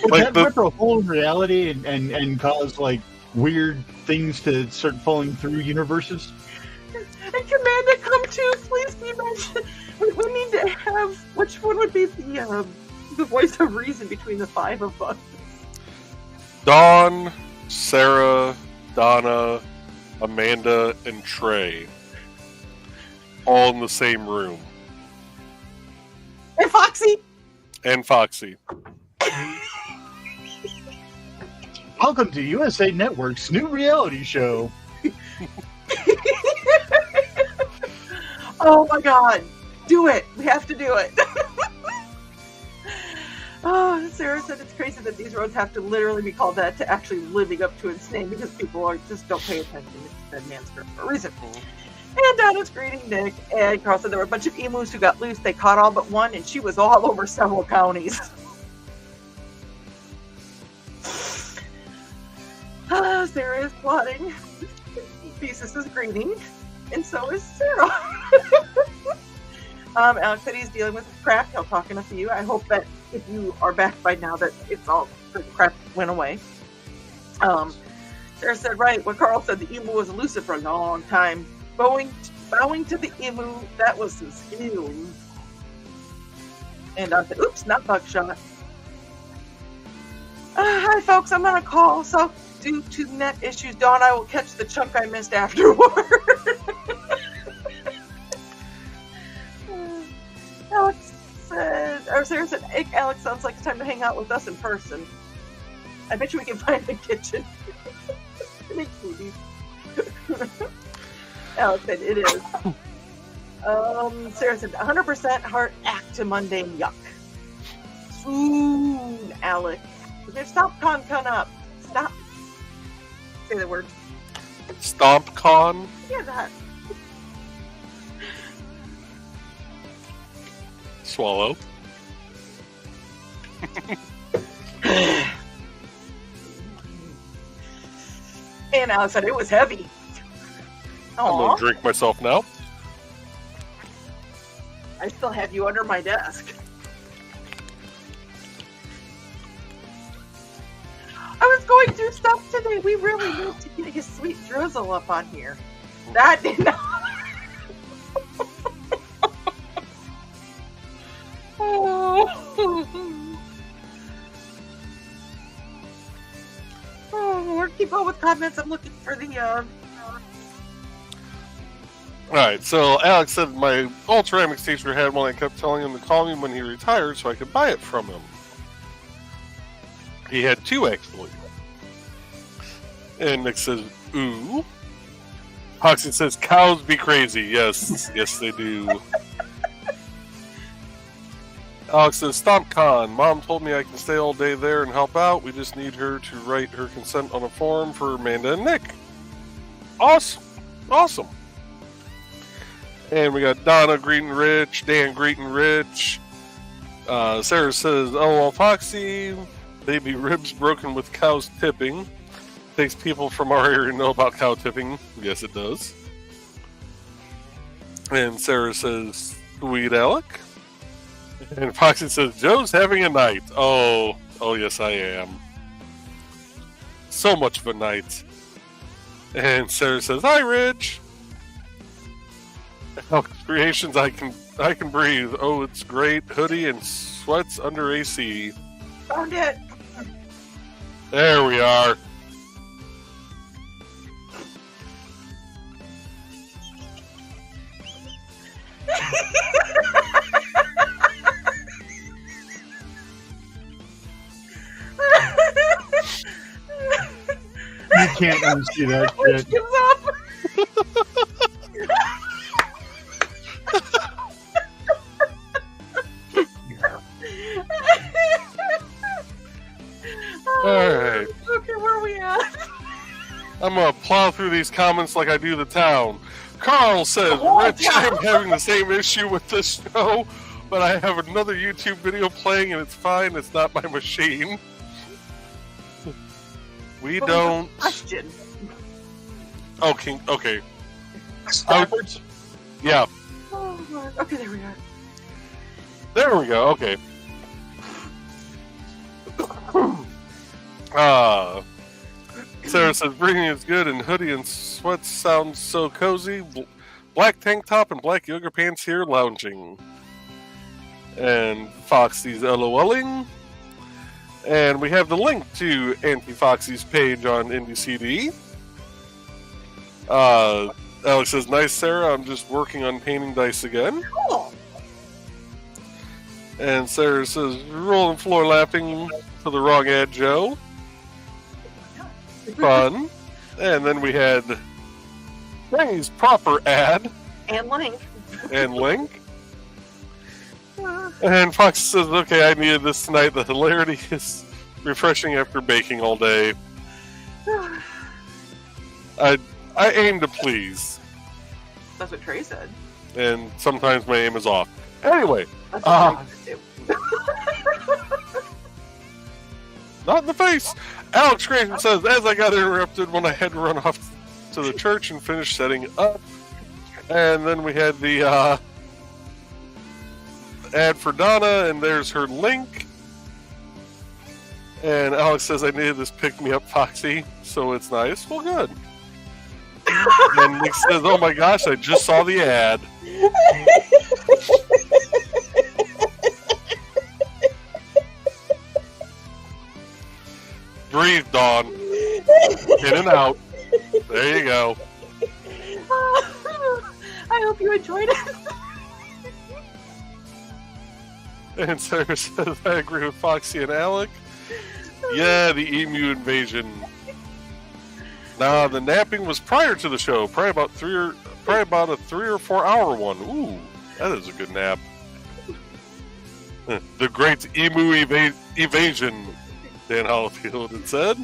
Would Like that the- rip a hole in reality and cause like weird things to start falling through universes? And Commander, come too, please. Can you imagine? We need to have, which one would be the voice of reason between the 5 of us? Dawn, Sarah, Donna, Amanda, and Trey. All in the same room. And Foxy. And Foxy. Welcome to USA Network's new reality show. Oh my God. Do it. We have to do it. Oh, Sarah said it's crazy that these roads have to literally be called that to actually living up to its name because people just don't pay attention. It's Dead Man's Curve for a reason. And Donna's greeting Nick. And Carl said there were a bunch of emus who got loose. They caught all but one, and she was all over several counties. Sarah is plotting. Thesis is greeting. And so is Sarah. Alex said he's dealing with crap. He'll talk enough to you. I hope that if you are back by now that it's all the crap went away. Sarah said, right, when Carl said the emu was elusive for a long time. Bowing to the emu, that was his heels. And I said, oops, not buckshot. Hi folks, I'm on a call, so due to net issues, Dawn, I will catch the chunk I missed afterward. Alex said, or Sarah said, hey, Alex, sounds like it's time to hang out with us in person. I bet you we can find a kitchen. It makes foodies. Alex said, it is. Sarah said, 100% heart act to mundane yuck. Soon, Alex. Stop con up. Stop. Say the word. StompCon. Yeah, that. Swallow. And Alex said, it was heavy. I'm Aww. gonna drink myself now. I still have you under my desk. I was going through stuff today. We really need to get his sweet drizzle up on here. That did not. Oh, Or keep on with comments. I'm looking for the Alright, so Alex said my old ceramics teacher had one. I kept telling him to call me when he retired so I could buy it from him. He had two, actually. And Nick says, ooh. Foxy says, cows be crazy. Yes, yes they do. Alex says, StompCon. Mom told me I can stay all day there and help out. We just need her to write her consent on a form for Amanda and Nick. Awesome. Awesome. And we got Donna greeting Rich, Dan greeting Rich. Sarah says, oh, well, Foxy, baby ribs broken with cows tipping. Takes people from our area to know about cow tipping. Yes, it does. And Sarah says, sweet Alec. And Foxy says, Joe's having a night. Oh, yes, I am. So much of a night. And Sarah says, hi, Rich. Creations, I can breathe. Oh, it's great. Hoodie and sweats under AC. found it. There we are. You can't unsee that Which shit. gives up. Alright. Okay, where are we at? I'm gonna plow through these comments like I do the town. Carl says, Oh, Rich, yeah. I'm having the same issue with this show, but I have another YouTube video playing and it's fine. It's not my machine. We What was the don't. question. Okay. Backwards? Yeah. Oh, Lord. Okay, there we are. There we go. Okay. Sarah says, breathing is good and hoodie and sweats sounds so cozy. Black tank top and black yoga pants here lounging. And Foxy's LOLing. And we have the link to Auntie Foxy's page on IndieCD. Alex says, nice, Sarah. I'm just working on painting dice again. Cool. And Sarah says, rolling floor laughing to the wrong ad, Joe. Fun. And then we had Ray's proper ad And Link. and link. And Fox says, okay, I needed this tonight. The hilarity is refreshing after baking all day. I aim to please. That's what Trey said. And sometimes my aim is off. Anyway, That's what Trey said too. not in the face. Alex Grayson says, as I got interrupted when I had to run off to the church and finish setting up. And then we had the ad for Donna, and there's her link. And Alex says, I needed this pick-me-up Foxy, so it's nice. Well, good. And Nick says, oh my gosh, I just saw the ad. Breathe, Dawn. In and out. There you go. I hope you enjoyed it. And Sarah says, I agree with Foxy and Alec. Yeah, the emu invasion. Nah, the napping was prior to the show. Probably about a 3 or 4 hour one. Ooh, that is a good nap. The great emu evasion, Dan Hollifield had said.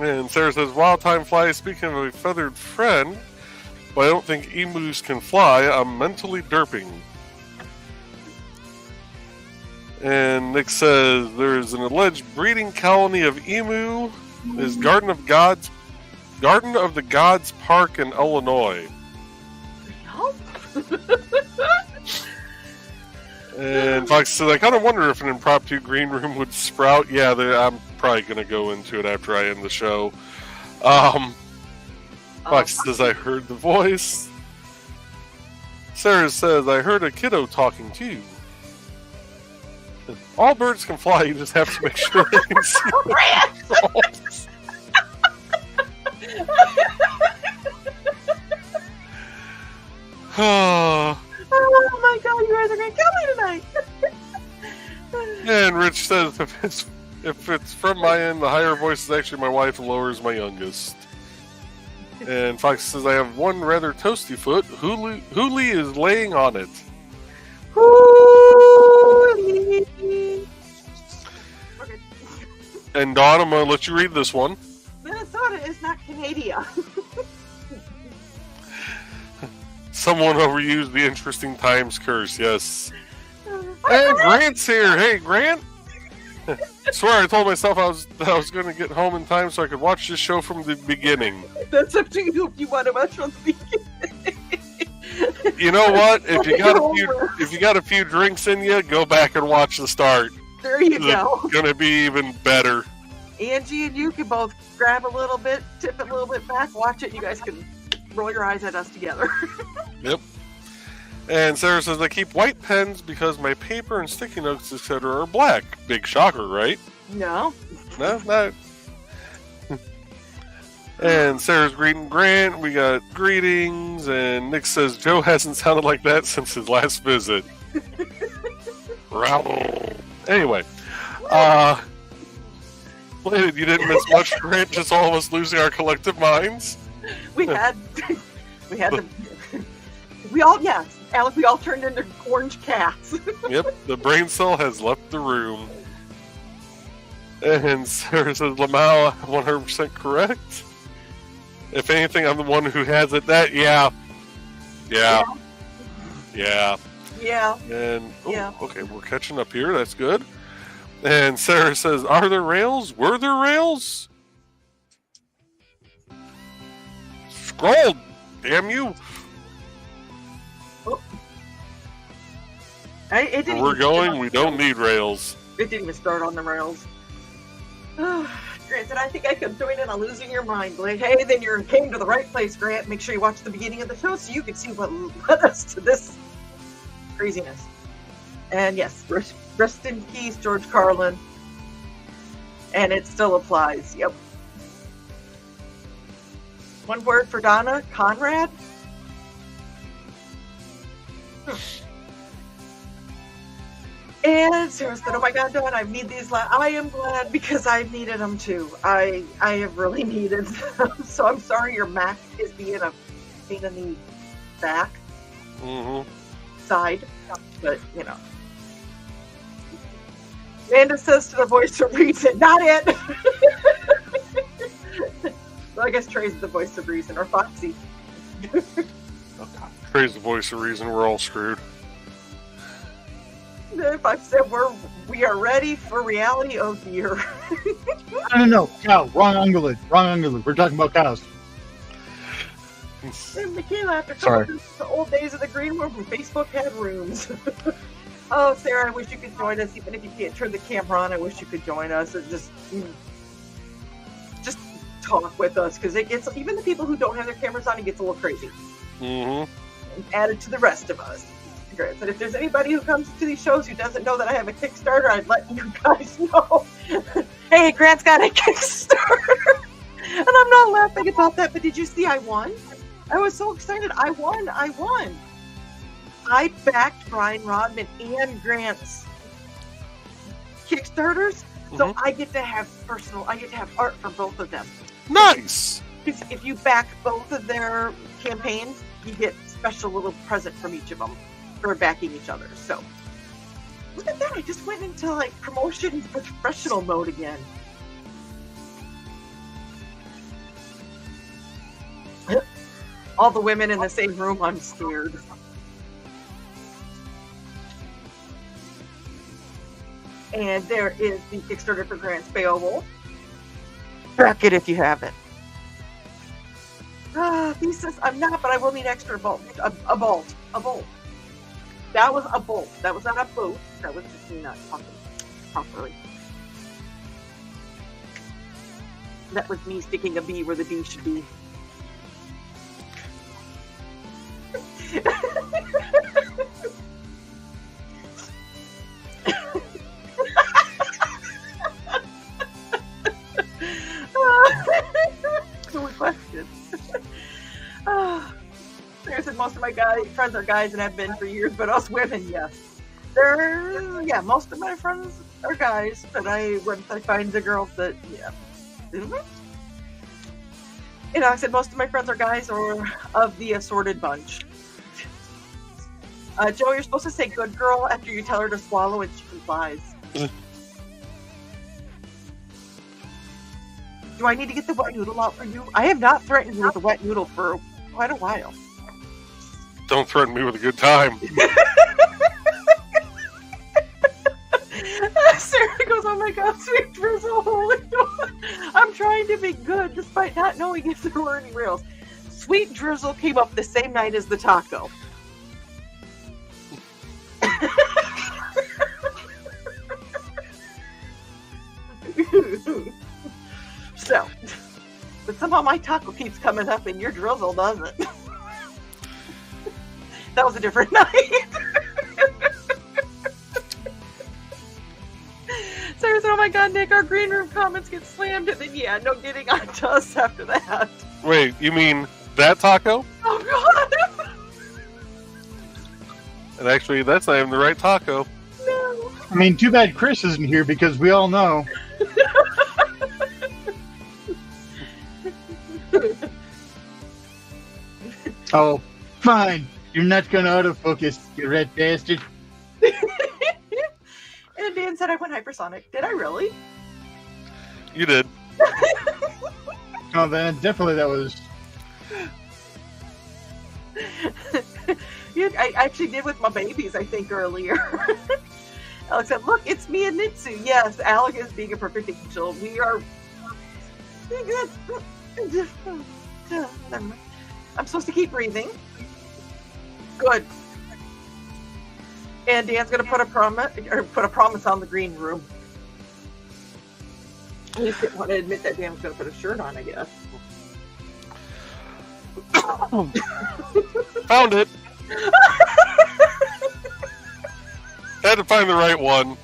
And Sarah says, Wild time flies. Speaking of a feathered friend, but I don't think emus can fly. I'm mentally derping. And Nick says there's an alleged breeding colony of emu. Is Garden of the Gods Park in Illinois. And Fox says, I kind of wonder if an impromptu green room would sprout. Yeah, I'm probably going to go into it after I end the show. Fox says, I heard the voice. Sarah says, I heard a kiddo talking too. All birds can fly. You just have to make sure they can see the results. Oh, Oh my god, you guys are gonna kill me tonight. and Rich says if it's from my end, the higher voice is actually my wife, and lower is my youngest. And Fox says I have one rather toasty foot. Hooli is laying on it. Holy. Okay. And Dawn, I'm gonna let you read this one. Minnesota is not Canada. Someone overused the interesting times curse. Yes. Hey, Grant's here. Hey, Grant. Swear, I told myself I was going to get home in time so I could watch this show from the beginning. That's up to you if you want to watch from the beginning. You know what? If you got a few drinks in you, go back and watch the start. There you go. It's going to be even better. Angie and you can both grab a little bit, tip it a little bit back, watch it. You guys can roll your eyes at us together. Yep. And Sarah says, I keep white pens because my paper and sticky notes, etc. are black. Big shocker, right? No. No, not. And Sarah's greeting Grant. We got greetings. And Nick says, Joe hasn't sounded like that since his last visit. Anyway. Bladed, you didn't miss much, Grant. Just all of us losing our collective minds. We had the, we all, yes, Alec, we all turned into orange cats. Yep, the brain cell has left the room. And Sarah says, Lamau, 100% correct. If anything, I'm the one who has it. Yeah. Yeah. And, Yeah. Okay, we're catching up here. That's good. And Sarah says, are there rails? Were there rails? Scroll, damn you. It didn't Where we're even going, start. we don't need rails. It didn't even start on the rails. Grant said, I think I could join in on losing your mind. Like, hey, then you came to the right place, Grant. Make sure you watch the beginning of the show so you can see what led us to this craziness. And yes, rest in peace, George Carlin. And it still applies. Yep. One word for Donna, Conrad. And Sarah said, oh my God, Dawn, I need these. I am glad because I've needed them too. I have really needed them. So I'm sorry your Mac is being a pain in the back side. But, you know. Amanda says to the voice of reason, not it. Well, I guess Trey's the voice of reason, or Foxy. Trey's the voice of reason. We're all screwed. If I said we are ready for reality, oh dear. No. Cow. Wrong ungulate. We're talking about cows. And Michaela, after Sorry. the old days of the green room when Facebook had rooms. Oh, Sarah, I wish you could join us, even if you can't turn the camera on. I wish you could join us and just talk with us, because it gets, even the people who don't have their cameras on, it gets a little crazy. Mm-hmm. And added to the rest of us. Great. But if there's anybody who comes to these shows who doesn't know that I have a Kickstarter, I'd let you guys know. Hey, Grant's got a Kickstarter. And I'm not laughing about that, but did you see I won? I was so excited. I won. I backed Brian Rodman and Grant's Kickstarters, so I get to have art for both of them. Nice. Because if you back both of their campaigns, you get a special little present from each of them for backing each other. So look at that! I just went into like promotion professional mode again. All the women in the same room, I'm scared. And there is the Kickstarter for Grant's Beowulf. Back it if you have it. He says, I'm not, but I will need extra bolt. A bolt. That was a bolt. That was not a boat. That was just me not talking properly. That was me sticking a B where the D should be. said most of my friends are guys and have been for years, but us women, yes. Most of my friends are guys, but once I find the girls that, yeah. Mm-hmm. I said most of my friends are guys or of the assorted bunch. Joe, you're supposed to say good girl after you tell her to swallow and she complies. Do I need to get the wet noodle out for you? I have not threatened you with a wet noodle for quite a while. Don't threaten me with a good time. Sarah goes, oh my god, Sweet Drizzle, holy God. I'm trying to be good despite not knowing if there were any rails. Sweet Drizzle came up the same night as the taco. So, but somehow my taco keeps coming up and your drizzle doesn't. That was a different night. Sarah said, oh my god, Nick, our green room comments get slammed, and then yeah, no getting on to us after that. Wait, you mean that taco? Oh god. And actually, that's not even the right taco. No. I mean, too bad Chris isn't here because we all know. Oh, fine. You're not going to autofocus, you red bastard. And Dan said I went hypersonic. Did I really? You did. Oh, then definitely that was... Yeah, I actually did with my babies, I think, earlier. Alex said, look, it's me and Nitsu. Yes, Alec is being a perfect angel. We are... I'm supposed to keep breathing. Good. And Dan's gonna put a promise on the green room. At least didn't want to admit that Dan was gonna put a shirt on, I guess. Found it. Had to find the right one.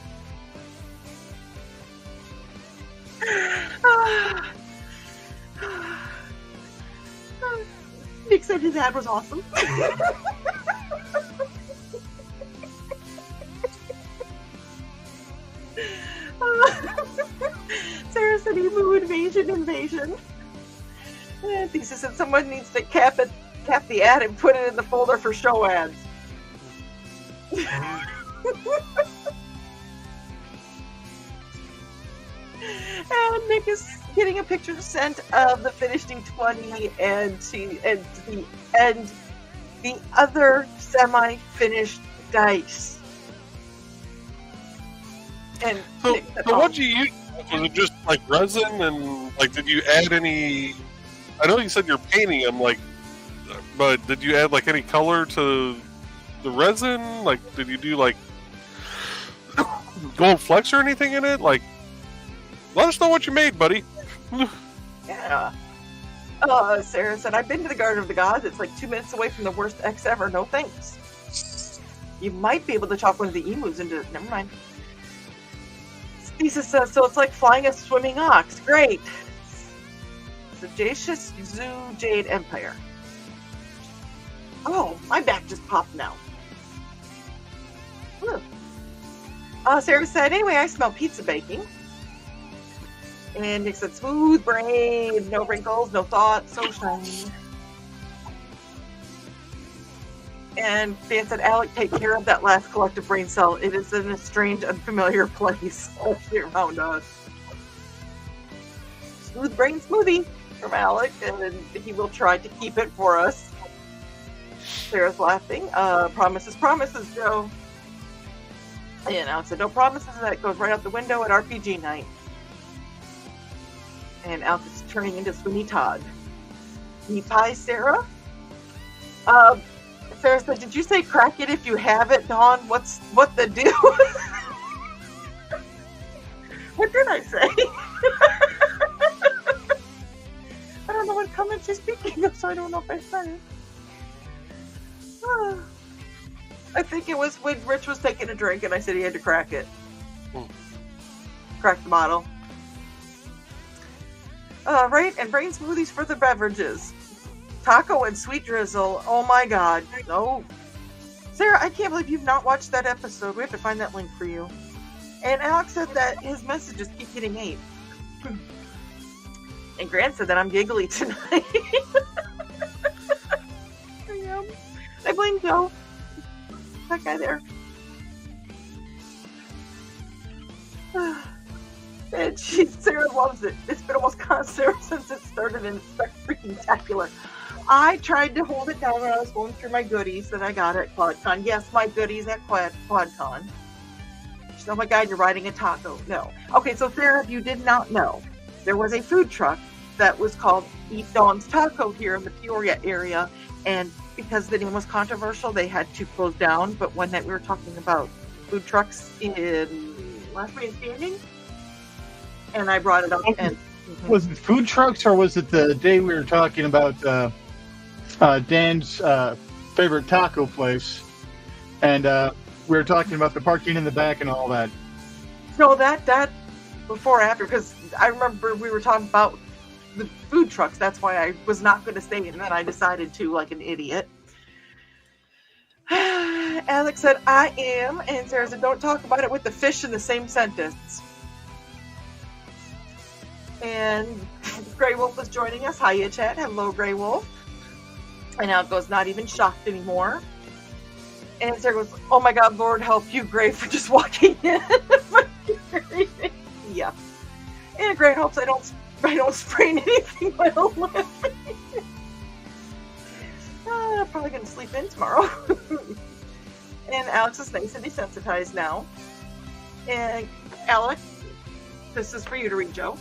Nick said his ad was awesome. Sarah said emu invasion. And Thesis said someone needs to cap the ad and put it in the folder for show ads. And Nick is getting a picture sent of the finishing 20 and the other semi-finished dice. And So what'd you use? Was it just like resin and like did you add any? I know you said you're painting them, like, but did you add like any color to the resin? Like, did you do like gold flecks or anything in it? Like, let us know what you made, buddy. Yeah. Sarah said, I've been to the Garden of the Gods. It's like 2 minutes away from the worst X ever. No thanks. You might be able to talk one of the emus into... Never mind. Thesis says, so it's like flying a swimming ox. Great. Sagacious Zoo Jade Empire. Oh, my back just popped now. Sarah said, anyway, I smell pizza baking. And Nick said, smooth brain, no wrinkles, no thoughts, so shiny. And Dan said, Alec, take care of that last collective brain cell. It is in a strange, unfamiliar place actually around us. Smooth brain smoothie from Alec, and he will try to keep it for us. Sarah's laughing. Promises, Joe. And Alex said, no promises, that goes right out the window at RPG night. And Alex is turning into Sweeney Todd. Meat pie, Sarah? Sarah said, did you say crack it if you have it, Dawn? What the do? What did I say? I don't know what comment she's speaking of, so I don't know if I said it. I think it was when Rich was taking a drink and I said he had to crack it. Crack the bottle. Right, and brain smoothies for the beverages. Taco and Sweet Drizzle. Oh my God. Oh, Sarah, I can't believe you've not watched that episode. We have to find that link for you. And Alex said that his messages keep getting 8. And Grant said that I'm giggly tonight. I am. I blame Joe. That guy there. And Sarah loves it. It's been almost constant since it started, and it's freaking-tacular. I tried to hold it down when I was going through my goodies that I got at QuadCon. Yes, my goodies at QuadCon. She said, oh my God, you're riding a taco. No. Okay, so Sarah, if you did not know, there was a food truck that was called Eat Dawn's Taco here in the Peoria area, and because the name was controversial, they had to close down. But one night we were talking about food trucks in Last Man Standing, and I brought it up. And Was it food trucks, or was it the day we were talking about Dan's favorite taco place, and we were talking about the parking in the back and all that? no, that before or after, because I remember we were talking about the food trucks. That's why I was not going to say it, and then I decided to, like an idiot. Alex said, I am, and Sarah said, don't talk about it with the fish in the same sentence. And Grey Wolf is joining us. Hiya, chat. Hello, Grey Wolf. And now it goes, not even shocked anymore. And Sarah goes, oh my God, Lord help you, Grey, for just walking in. Yeah. And Grey hopes I don't sprain anything while living. I'm probably going to sleep in tomorrow. And Alex is nice and desensitized now. And Alex, this is for you to read, Joe.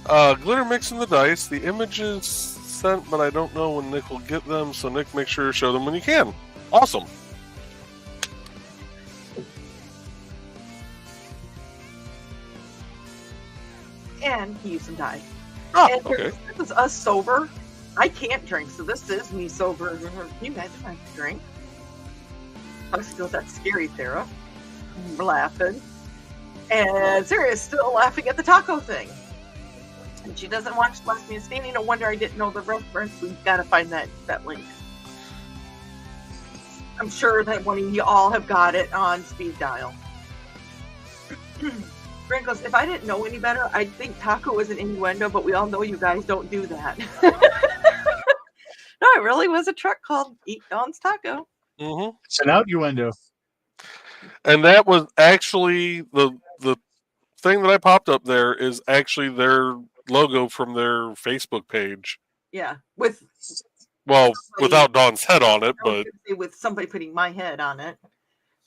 Glitter mixing the dice. The images sent, but I don't know when Nick will get them. So Nick, make sure to show them when you can. Awesome. And he used some dye. Oh, And okay. this is us sober. I can't drink, so this is me sober. Can you imagine I can drink? I still that scary, Sarah. We're laughing. And Sarah is still laughing at the taco thing. And she doesn't watch Last Man Standing. No wonder I didn't know the reference. We've got to find that link. I'm sure that one of you all have got it on speed dial. Grant goes, if I didn't know any better, I'd think taco is an innuendo, but we all know you guys don't do that. No, it really was a truck called Eat Dawn's Taco. Mm-hmm. It's an outnuendo. And that was actually the thing that I popped up there is actually their logo from their Facebook page. Yeah, Well, somebody- without Dawn's head on it, I was but gonna say with somebody putting my head on it.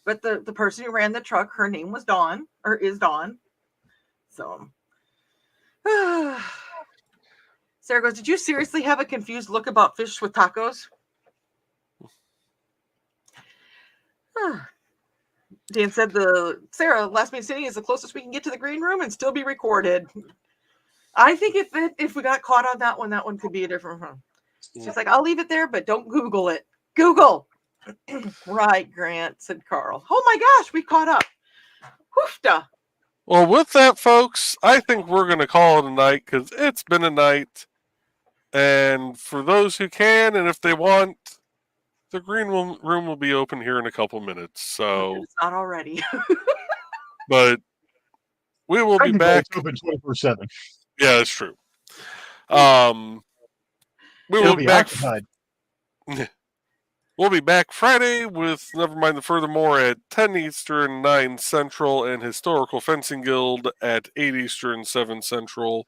But the person who ran the truck, her name was Dawn, or is Dawn. So Sarah goes, did you seriously have a confused look about fish with tacos? Dan said Sarah, Last Man Standing is the closest we can get to the green room and still be recorded. I think if we got caught on that one could be a different one. She's like, I'll leave it there, but don't Google it. Google. Right, Grant, said Carl. Oh my gosh, we caught up. Hoofda. well, with that, folks, I think we're going to call it a night because it's been a night. And for those who can, and if they want, the green room will be open here in a couple minutes. So, It's not already. but we will be Technically, back. it's open 24/7. Yeah, that's true. We It'll will be be back. occupied. We'll be back Friday with Nevermind the Furthermore at 10 Eastern, 9 Central, and Historical Fencing Guild at 8 Eastern, 7 Central.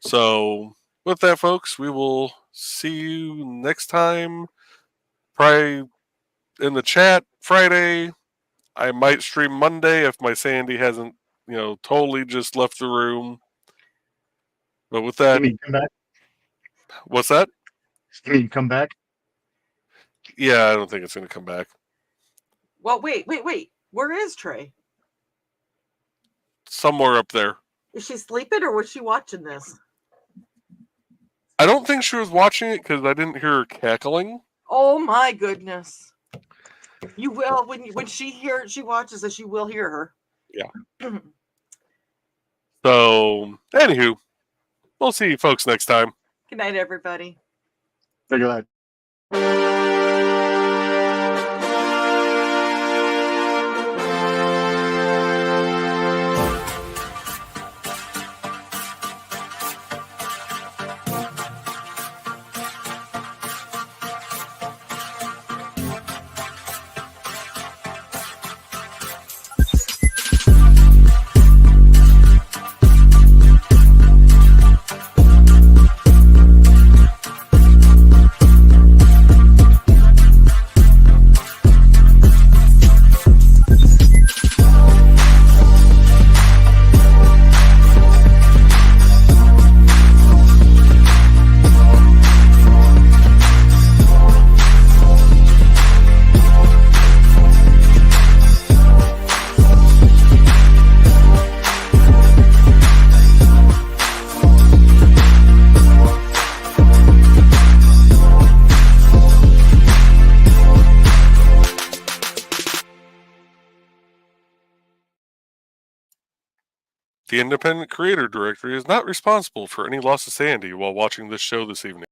So, with that, folks, we will see you next time. Probably in the chat Friday. I might stream Monday if my Sandy hasn't, totally just left the room. But with You that, mean come back? what's that? You mean come back? Yeah, I don't think it's going to come back. Well, wait. Where is Trey? Somewhere up there. Is she sleeping or was she watching this? I don't think she was watching it because I didn't hear her cackling. Oh my goodness. You will when she watches this, you will hear her. Yeah. So, anywho, we'll see you folks next time. Good night, everybody. Look at that. The Independent Creator Directory is not responsible for any loss of sanity while watching this show this evening.